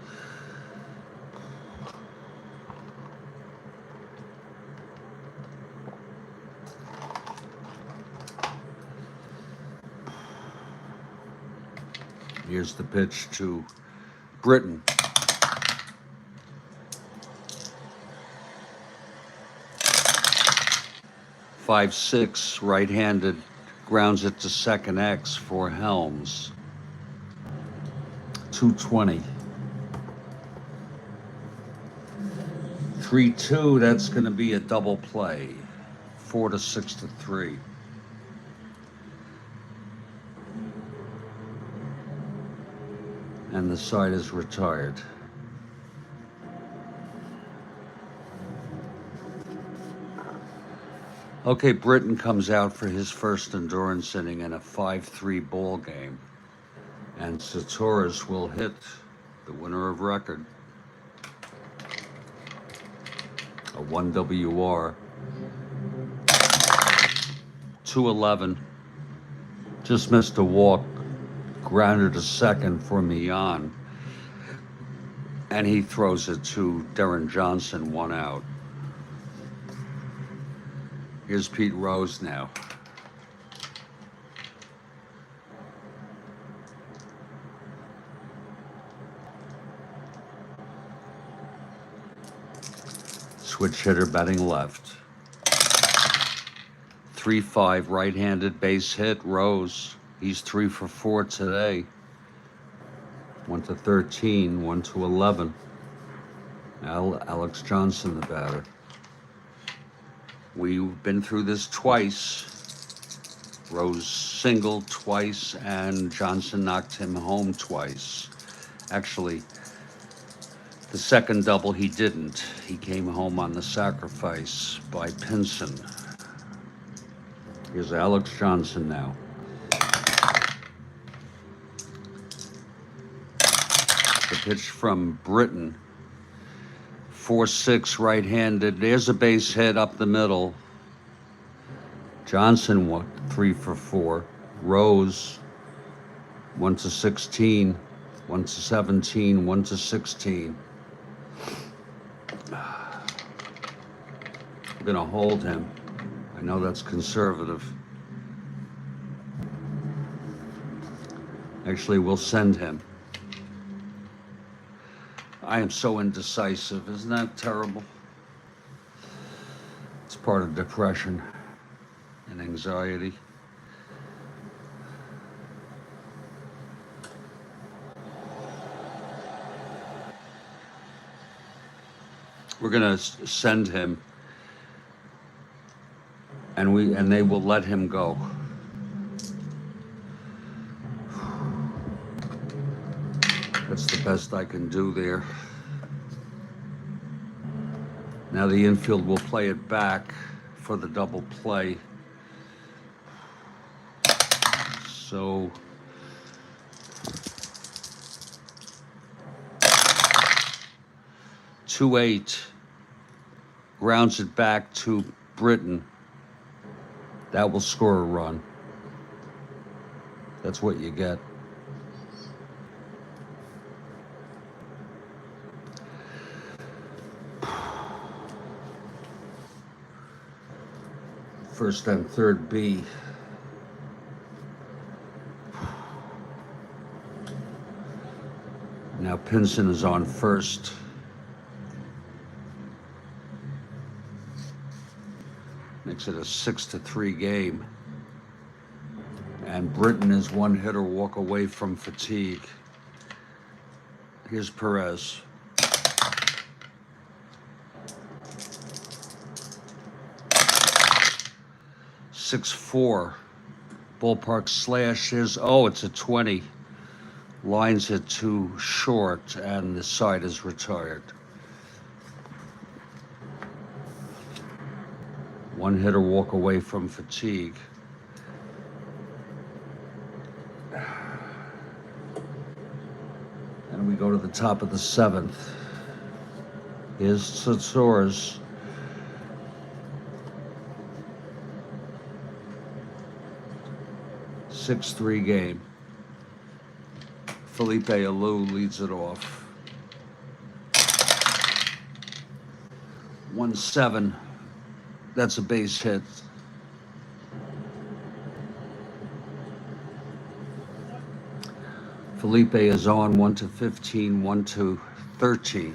Here's the pitch to Britton. "5-6", right-handed, grounds it to second X for Helms. 220. 3-2, that's going to be a double play. 4-6-3. And the side is retired. Okay, Britton comes out for his first endurance inning in a 5-3 ball game. And Satoris will hit, the winner of record. A 1 WR. 211. Just missed a walk. Grounder to second for Millan. And he throws it to Darren Johnson, 1 out. Here's Pete Rose now. Switch hitter batting left. 3-5, right-handed, base hit, Rose. He's 3 for 4 today. 1-13, 1-11. Alex Johnson, the batter. We've been through this twice. Rose singled twice, and Johnson knocked him home twice. Actually, the second double he didn't. He came home on the sacrifice by Pinson. Here's Alex Johnson now. The pitch from Britton. 4-6, right-handed. There's a base hit up the middle. Johnson 3 for 4. Rose 1-16, 1-17, 1-16. I'm gonna hold him. I know that's conservative. Actually, we'll send him. I am so indecisive. Isn't that terrible? It's part of depression and anxiety. We're gonna send him, and they will let him go. That's the best I can do there. Now the infield will play it back for the double play. So two eight grounds it back to Britain. That will score a run. That's what you get. First and third B. Now Pinson is on first. Makes it a 6-3 game. And Britain is one hitter walk away from fatigue. Here's Perez. .64. Ballpark slash is, it's a 20. Lines it too short, and the side is retired. One hitter walk away from fatigue. And we go to the top of the seventh. Here's Tsatsoras. .63 game. Felipe Alou leads it off. 1-7. That's a base hit. Felipe is on 1-15, 1-13.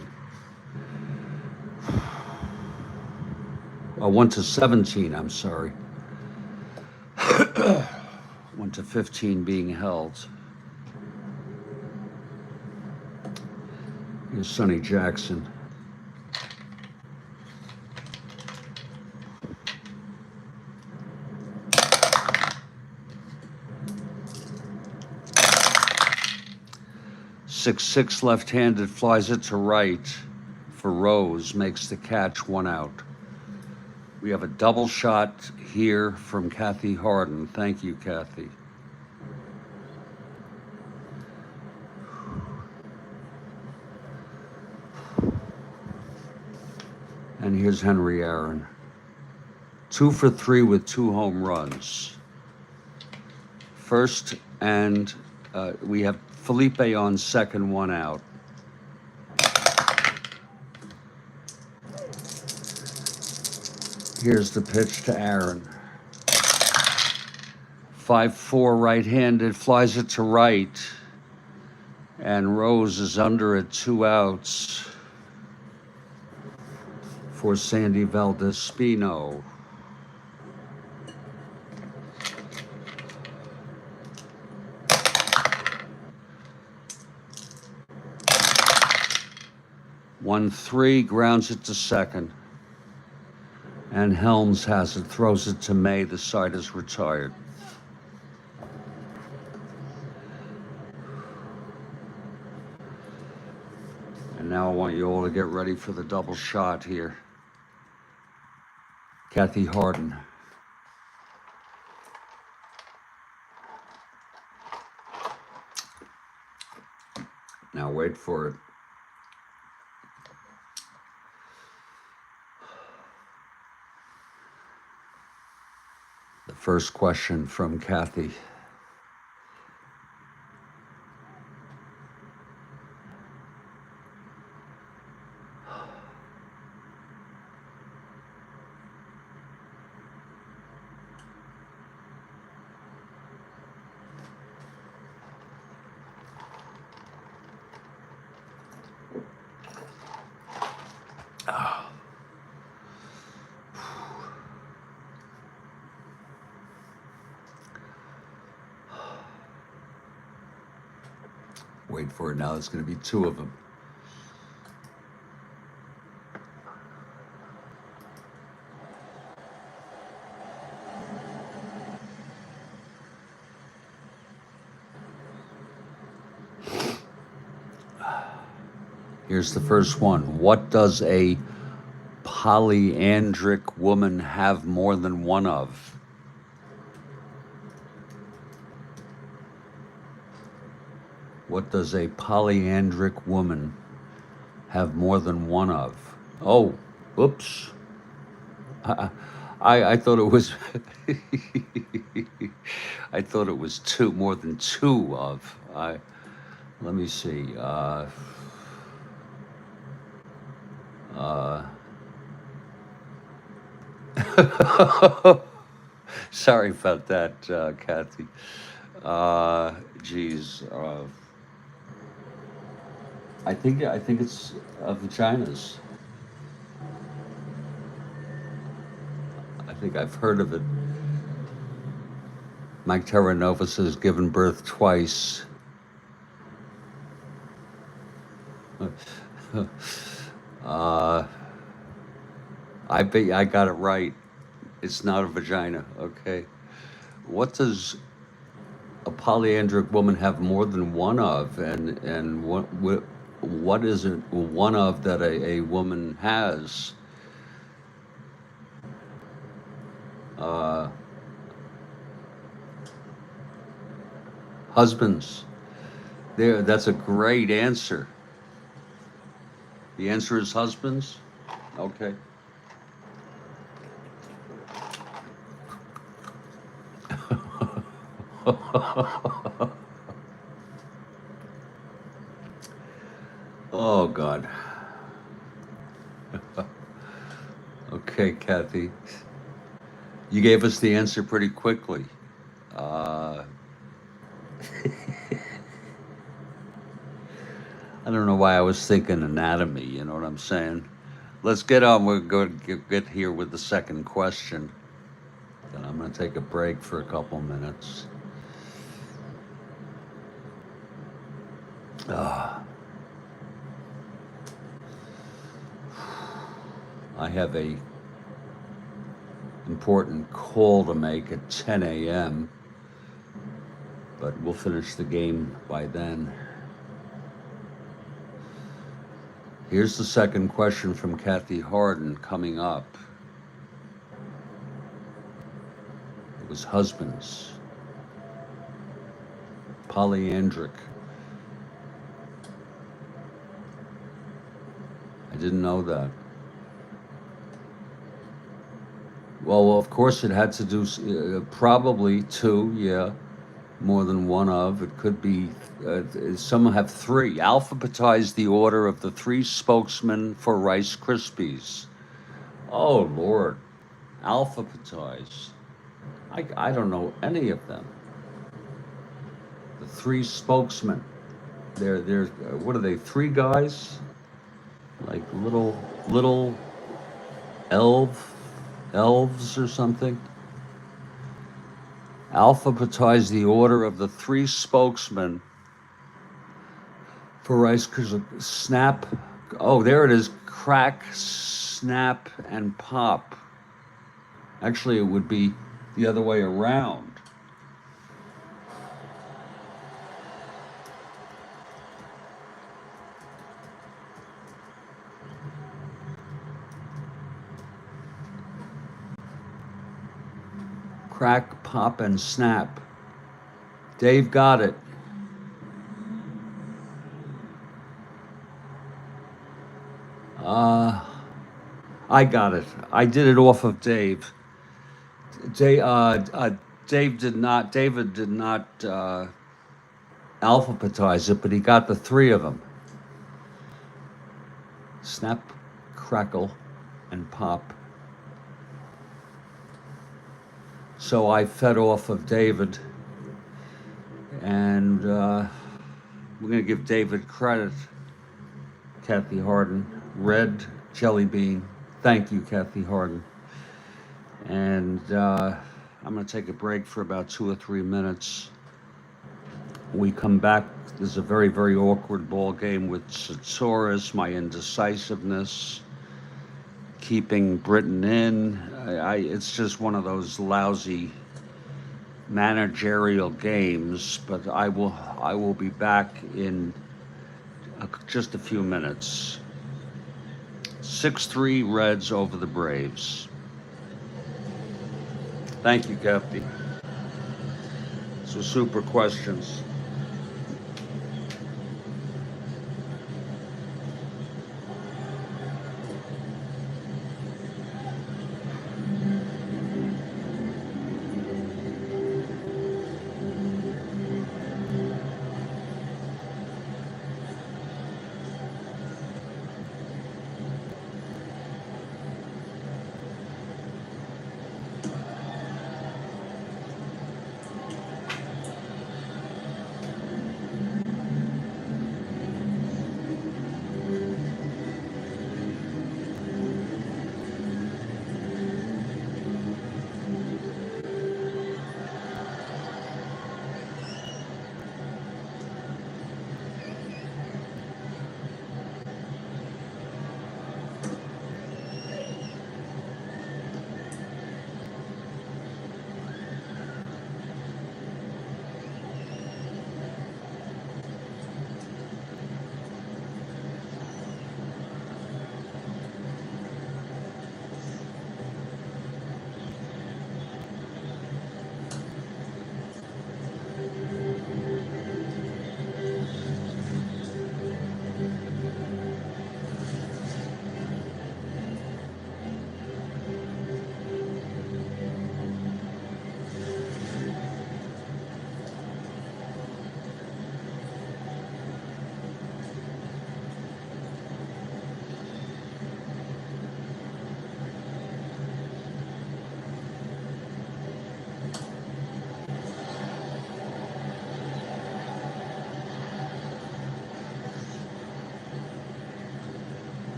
1-17, I'm sorry. 1-15 being held. Here's Sonny Jackson. .66 left-handed, flies it to right for Rose, makes the catch, 1 out. We have a double shot here from Kathy Harden. Thank you, Kathy. And here's Henry Aaron. 2 for 3 with 2 home runs. First, and we have Felipe on second, 1 out. Here's the pitch to Aaron. 5-4 right-handed, flies it to right. And Rose is under at 2 outs for Sandy Valdespino. One three, grounds it to second. And Helms has it, throws it to May. The side is retired. And now I want you all to get ready for the double shot here. Kathy Harden. Now wait for it. The first question from Kathy. Wait for it now. There's going to be two of them. Here's the first one. What does a polyandric woman have more than one of? What does a polyandric woman have more than one of? Oh, oops. I thought it was I thought it was two, more than two of. Let me see. Sorry about that, Kathy. Geez. I think it's vaginas. I think I've heard of it. Mike Terranova says given birth twice. I bet I got it right. It's not a vagina. Okay. What does a polyandric woman have more than one of, and what is it one of that a woman has? Husbands. There, that's a great answer. The answer is husbands. Okay. Oh God. Okay, Kathy. You gave us the answer pretty quickly. I don't know why I was thinking anatomy, you know what I'm saying? Let's get on. We're going to get here with the second question. Then I'm going to take a break for a couple minutes. I have a important call to make at 10 a.m., but we'll finish the game by then. Here's the second question from Kathy Harden coming up. It was husbands. Polyandric. I didn't know that. Well, of course it had to do, probably two, yeah. More than one of. It could be, some have three. Alphabetize the order of the three spokesmen for Rice Krispies. Oh, Lord. Alphabetize. I don't know any of them. The three spokesmen. They're what are they, three guys? Like little elves or something? Alphabetize the order of the three spokesmen for Rice Krispies. Snap. Oh, there it is. Crack, snap, and pop. Actually, it would be the other way around. Crack, pop, and snap. Dave got it. I got it. I did it off of Dave. David did not alphabetize it, but he got the three of them. Snap, crackle, and pop. So I fed off of David, and we're going to give David credit. Kathy Harden, red jelly bean. Thank you, Kathy Harden. And I'm going to take a break for about 2 or 3 minutes. We come back. There's a very, very awkward ball game with Satsoris, my indecisiveness, keeping Britain in. It's just one of those lousy managerial games. But I will be back in just a few minutes. 6-3 Reds over the Braves. Thank you, Captain. So super questions.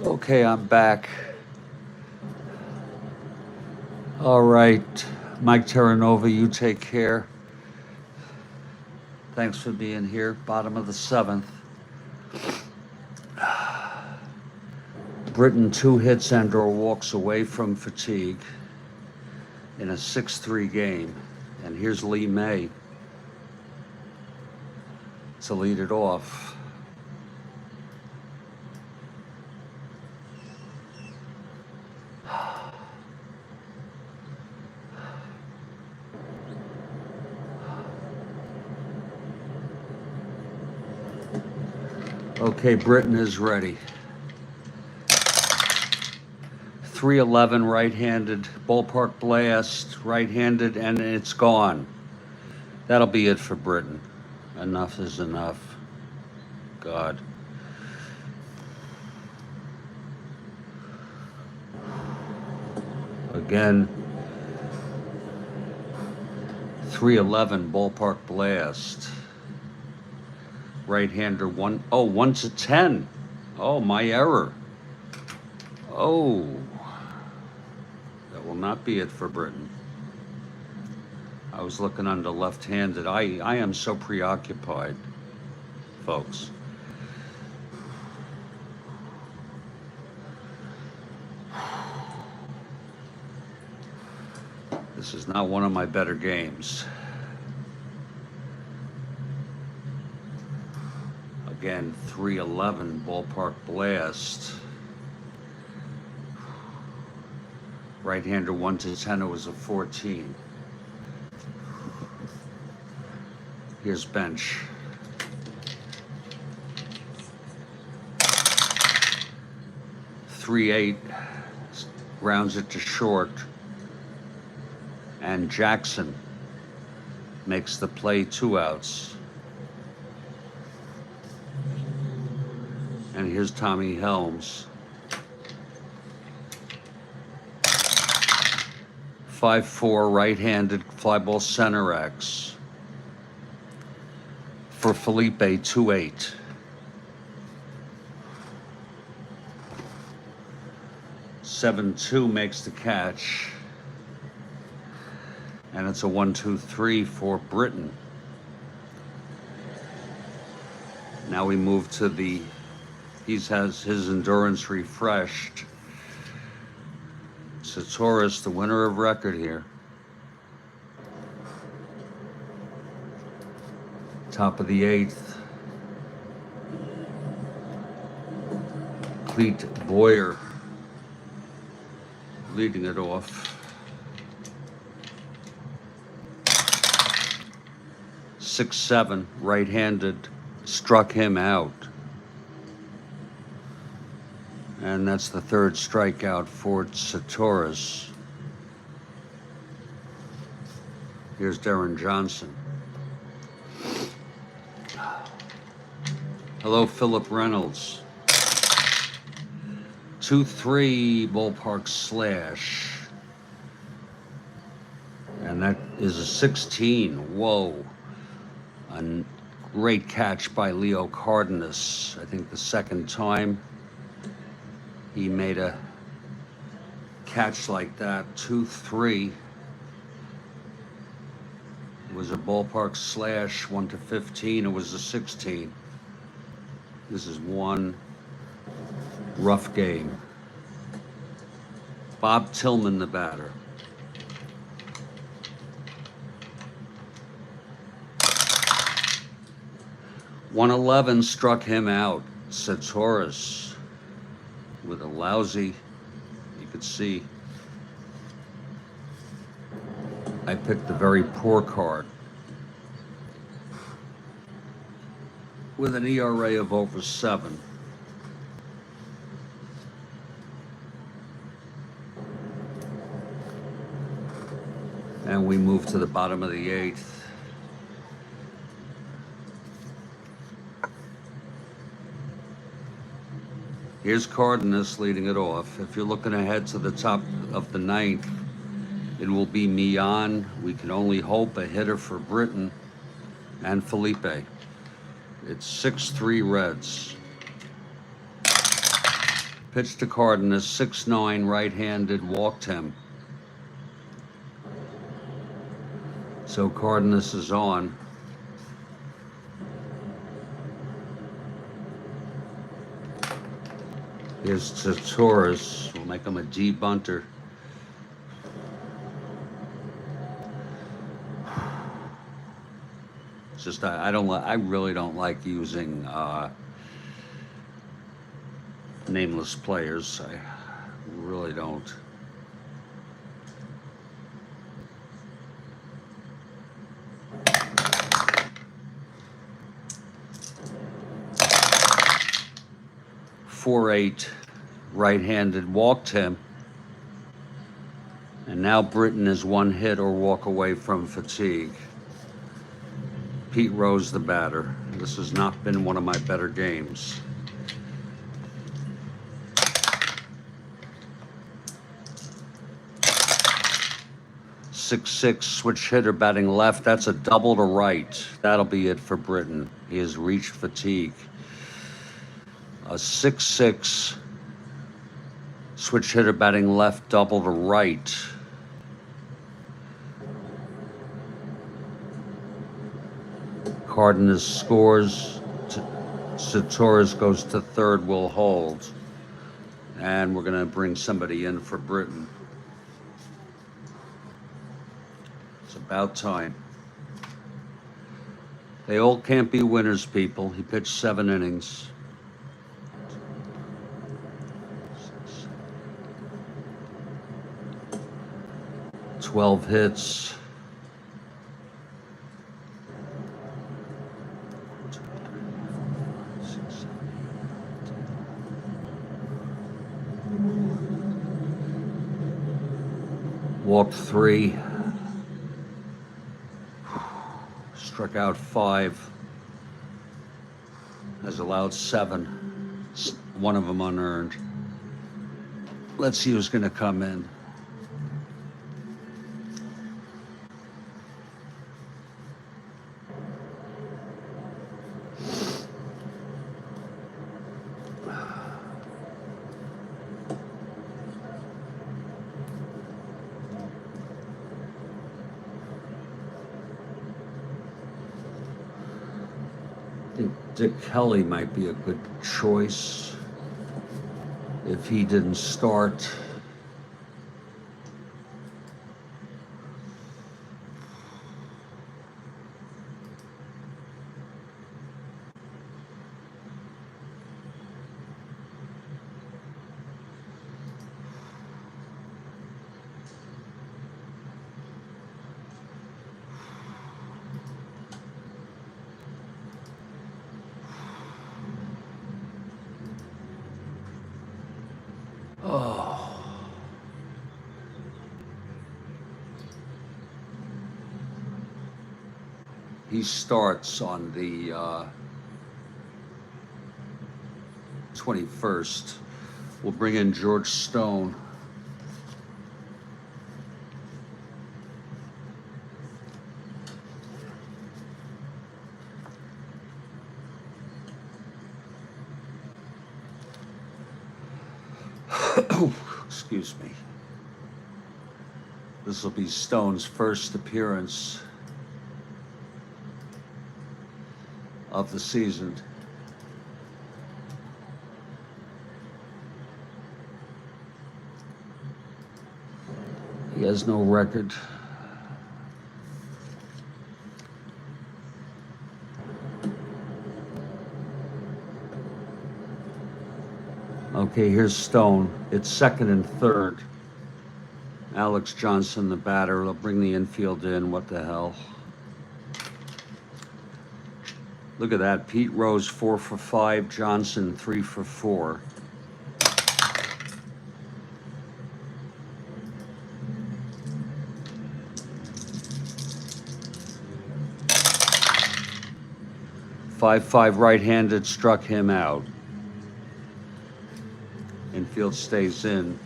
Okay, I'm back. All right, Mike Terranova, you take care. Thanks for being here. Bottom of the seventh. Britain 2 hits and/or walks away from fatigue in a 6-3 game. And here's Lee May to lead it off. Okay, Britain is ready. 311 right-handed, ballpark blast, right-handed, and it's gone. That'll be it for Britain. Enough is enough. God. Again, 311 ballpark blast. Right-hander 1 to 10. Oh, my error. Oh. That will not be it for Britain. I was looking under left-handed. I am so preoccupied, folks. This is not one of my better games. Again, 311 ballpark blast. Right-hander 1 to 10, it was a 14. Here's bench. .38 grounds it to short, and Jackson makes the play, 2 outs. And here's Tommy Helms. 5-4 right-handed fly ball center X for Felipe, 2-8. .72 makes the catch, and it's a 1-2-3 for Britain. Now we move to he has his endurance refreshed. Satoris, the winner of record here. Top of the 8th. Cleet Boyer leading it off. 6-7, right-handed, struck him out. And that's the 3rd strikeout for Satoris. Here's Darren Johnson. Hello, Philip Reynolds. 2-3 ballpark slash. And that is a 16. Whoa. A great catch by Leo Cardenas. I think the 2nd time he made a catch like that. 2-3. It was a ballpark slash, 1 to 15. It was a 16. This is one rough game. Bob Tillman, the batter. .111 struck him out. Satoris with a lousy, you could see, I picked the very poor card. With an ERA of over 7. And we move to the bottom of the 8th. Here's Cardenas leading it off. If you're looking ahead to the top of the 9th, it will be Millan. We can only hope, a hitter for Britain, and Felipe. It's 6-3 Reds. Pitched to Cardenas, 6'9", right-handed, walked him. So Cardenas is on. Here's to Torres. We'll make him a D bunter. It's just I really don't like using nameless players. I really don't. .48, right-handed, walked him. And now Britton is one hit or walk away from fatigue. Pete Rose, the batter. This has not been one of my better games. .66, switch hitter batting left. That's a double to right. That'll be it for Britton. He has reached fatigue. A 6'6", switch hitter batting left, double to right. Cardenas scores. Torres goes to third, will hold. And we're going to bring somebody in for Britton. It's about time. They all can't be winners, people. He pitched 7 innings. 12 hits. Walked 3. Struck out 5. Has allowed 7. One of them unearned. Let's see who's going to come in. I think Dick Kelly might be a good choice if he didn't start. Oh. He starts on the 21st. We'll bring in George Stone. Excuse me. This will be Stone's first appearance of the season. He has no record. Okay, here's Stone. It's second and third. Alex Johnson, the batter. They'll bring the infield in. What the hell? Look at that. Pete Rose, 4 for 5. Johnson, 3 for 4. .55 right-handed struck him out. Infield stays in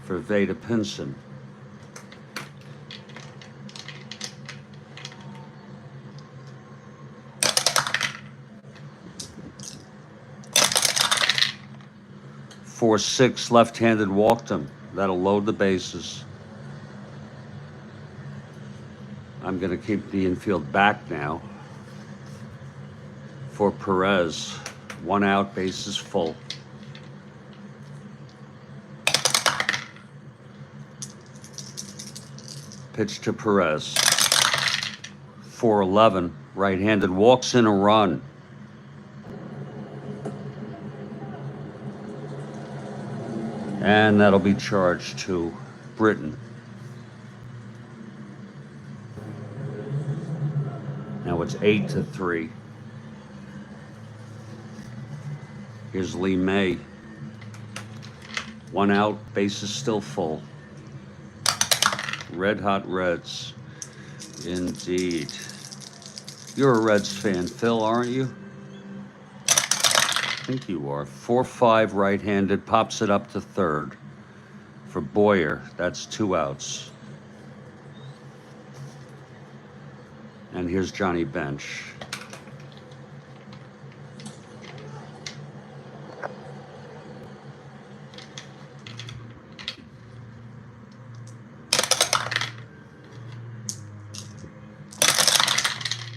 for Veda Pinson. 4-6, left-handed walked him. That'll load the bases. I'm going to keep the infield back now for Perez. 1 out, bases full. Pitch to Perez. 4-11, right-handed, walks in a run. And that'll be charged to Britton. Now it's 8-3. Here's Lee May. 1 out, bases still full. Red hot Reds. Indeed. You're a Reds fan, Phil, aren't you? I think you are. 4-5, right-handed, pops it up to third. For Boyer, that's 2 outs. And here's Johnny Bench.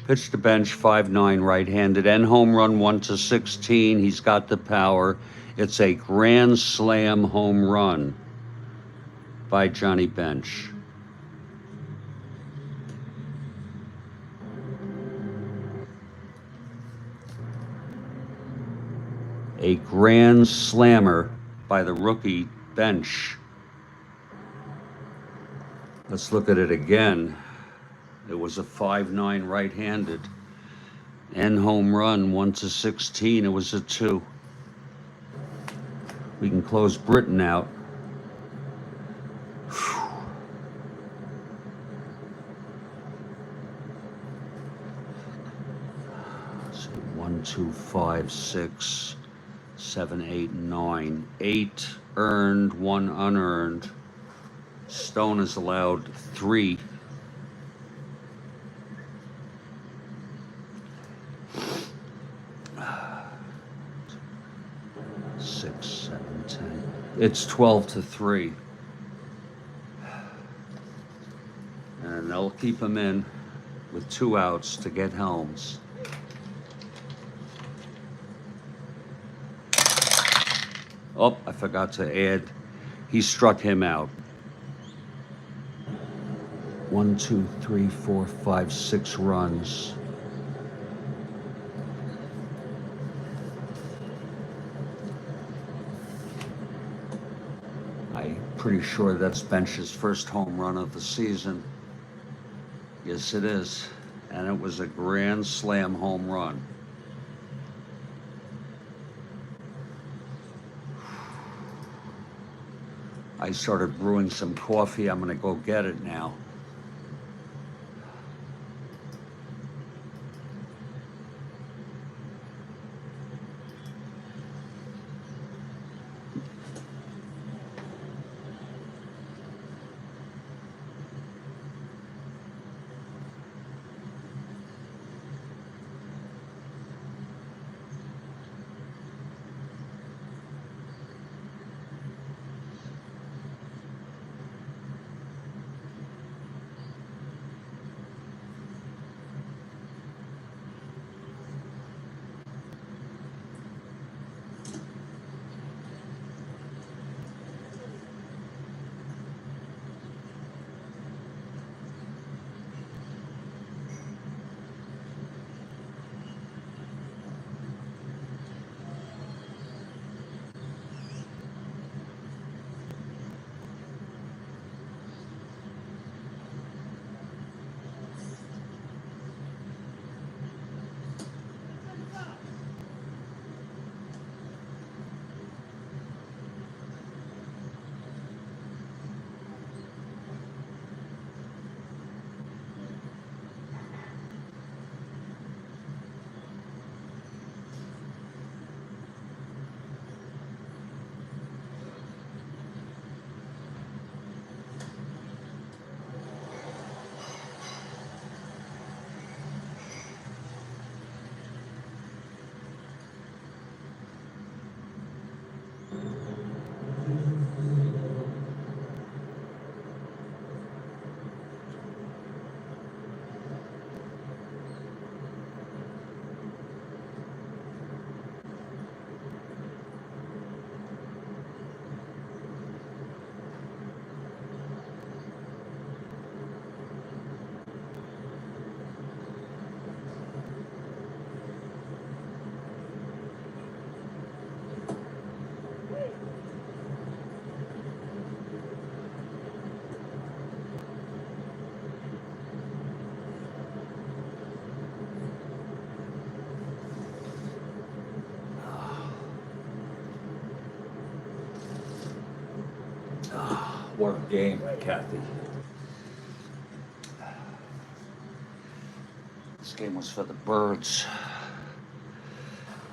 Pitch to Bench, 5-9, right-handed, and home run, 1-16. He's got the power. It's a grand slam home run by Johnny Bench. A grand slammer by the rookie Bench. Let's look at it again. It was a 5-9 right-handed and home run, 1-16. It was a 2. We can close Britton out. So 1, 2, 5, 6, 7, 8, 9. 8 earned, 1 unearned. Stone is allowed 3. 6, 7, 10. It's 12-3. And they'll keep him in with 2 outs to get Helms. Oh, I forgot to add, he struck him out. 1, 2, 3, 4, 5, 6 runs. I'm pretty sure that's Bench's first home run of the season. Yes, it is. And it was a grand slam home run. I started brewing some coffee. I'm going to go get it now. What a game, Kathy. This game was for the birds.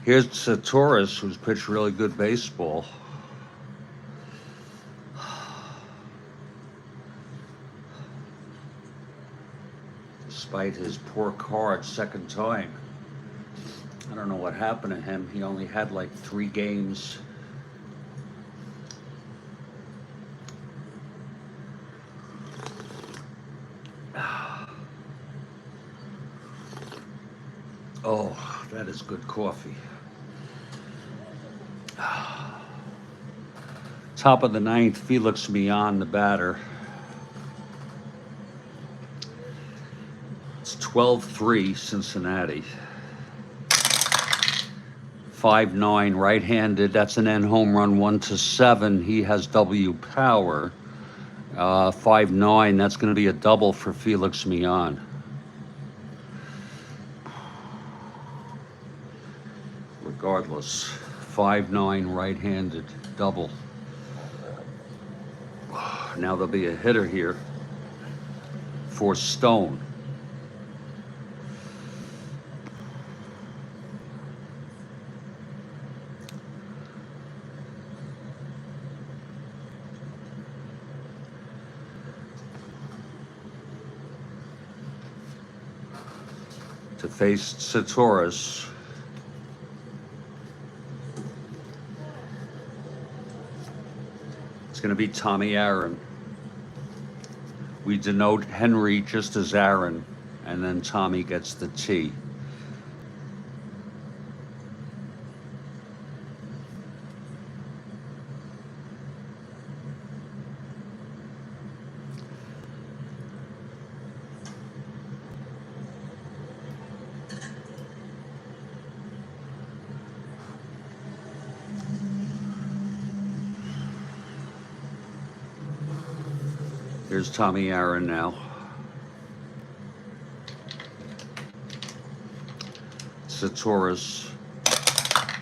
Here's Satoris, who's pitched really good baseball. Despite his poor card second time. I don't know what happened to him. He only had like 3 games. Oh, that is good coffee. Top of the 9th, Felix Millan, the batter. It's 12-3 Cincinnati. 5-9 right-handed. That's an end home run, 1-7. He has W power. 5-9. That's going to be a double for Felix Millan. Regardless, 5-9 right-handed double. Now there'll be a hitter here for Stone. To face Satoris. It's going to be Tommy Aaron. We denote Henry just as Aaron, and then Tommy gets the T. Here's Tommy Aaron now. Satoris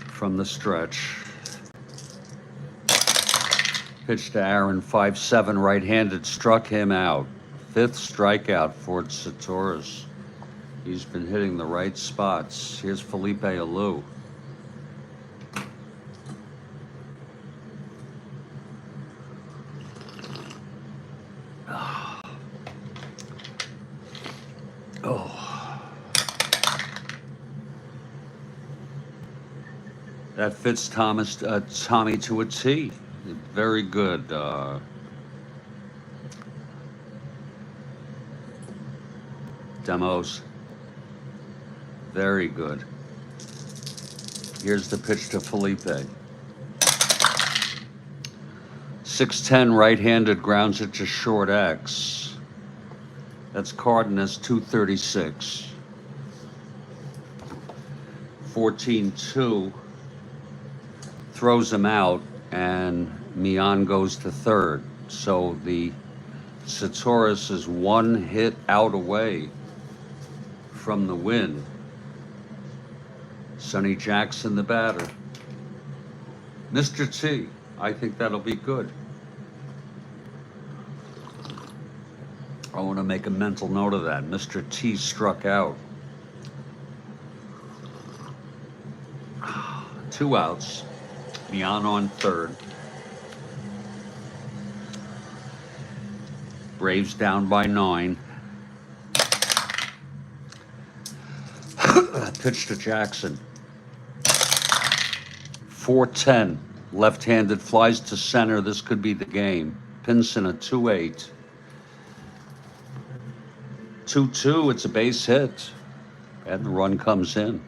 from the stretch. Pitch to Aaron, 5-7 right-handed, struck him out. 5th strikeout for Satoris. He's been hitting the right spots. Here's Felipe Alou. That fits Tommy to a T. Very good. Demos. Very good. Here's the pitch to Felipe. 6-10 right-handed, grounds it to short X. That's Cardenas, 236. 14-2. Throws him out, and Millan goes to third. So the Satoris is 1 hit out away from the win. Sonny Jackson, the batter. Mr. T, I think that'll be good. I want to make a mental note of that. Mr. T struck out. 2 outs. Millan on third. Braves down by 9. Pitch to Jackson. 4-10. Left-handed, flies to center. This could be the game. Pinson a 2-8. 2-2. It's a base hit. And the run comes in.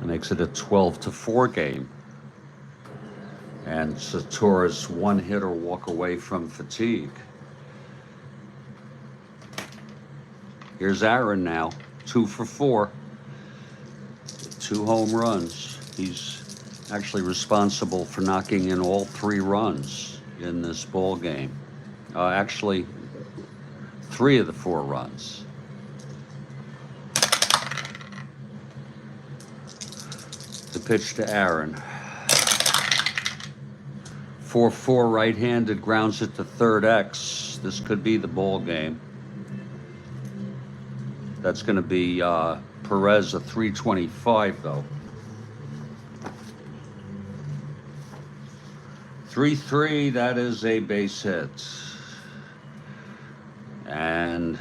It makes it a 12-4 game. And Satoris 1 hit or walk away from fatigue. Here's Aaron now, 2 for 4. 2 home runs. He's actually responsible for knocking in all 3 runs in this ball game. Actually, 3 of the 4 runs. The pitch to Aaron. 4-4 right-handed, grounds it to third X. This could be the ball game. That's going to be Perez a 325 though. 3-3, that is a base hit. And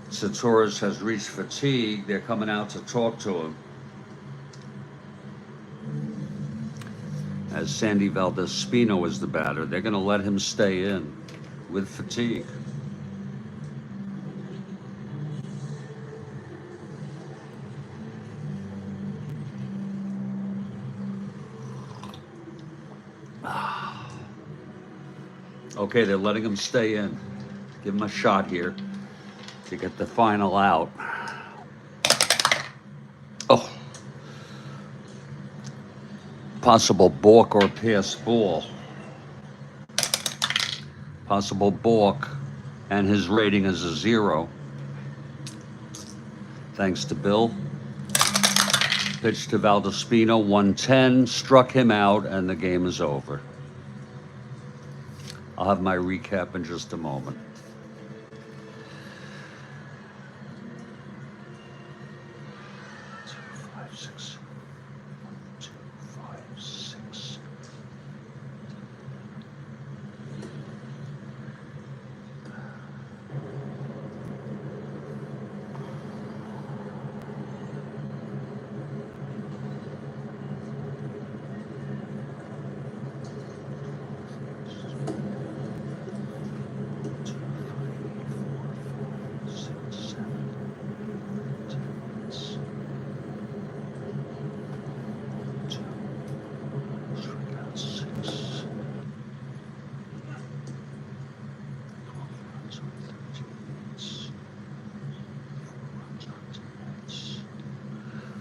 Satoris has reached fatigue. They're coming out to talk to him. As Sandy Valdespino is the batter, they're going to let him stay in with fatigue. Okay, they're letting him stay in. Give him a shot here to get the final out. Oh. Possible balk or pass ball. Possible balk, and his rating is a 0. Thanks to Bill. Pitch to Valdespino, 110, struck him out, and the game is over. I'll have my recap in just a moment.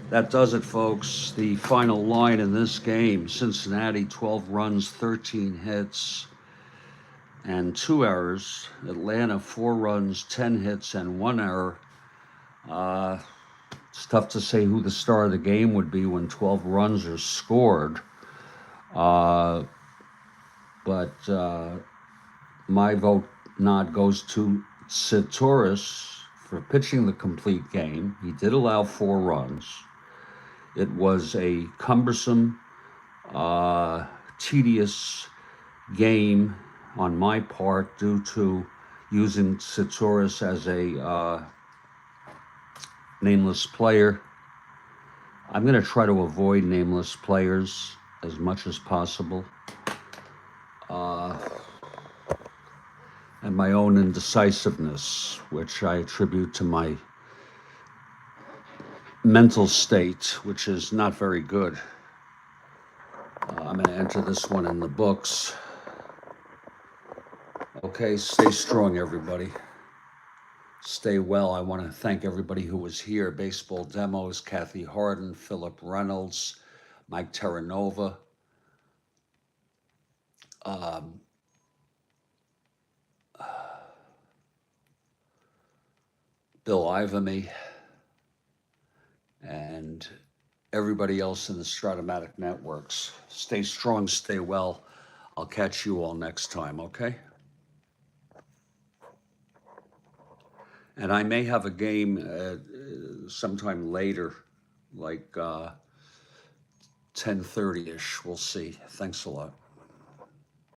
That does it, folks. The final line in this game, Cincinnati 12 runs, 13 hits, and 2 errors. Atlanta 4 runs, 10 hits, and 1 error. It's tough to say who the star of the game would be when 12 runs are scored. But my vote nod goes to Satoris for pitching the complete game. He did allow 4 runs. It was a cumbersome, tedious game on my part due to using Satoris as a nameless player. I'm going to try to avoid nameless players as much as possible. And my own indecisiveness, which I attribute to my mental state, which is not very good. I'm going to enter this one in the books. Okay, stay strong, everybody. Stay well. I want to thank everybody who was here. Baseball Demos, Kathy Harden, Philip Reynolds, Mike Terranova, Bill Ivamy, and everybody else in the Strat-O-Matic networks. Stay strong, stay well. I'll catch you all next time, okay? And I may have a game sometime later, like 10:30-ish. We'll see. Thanks a lot.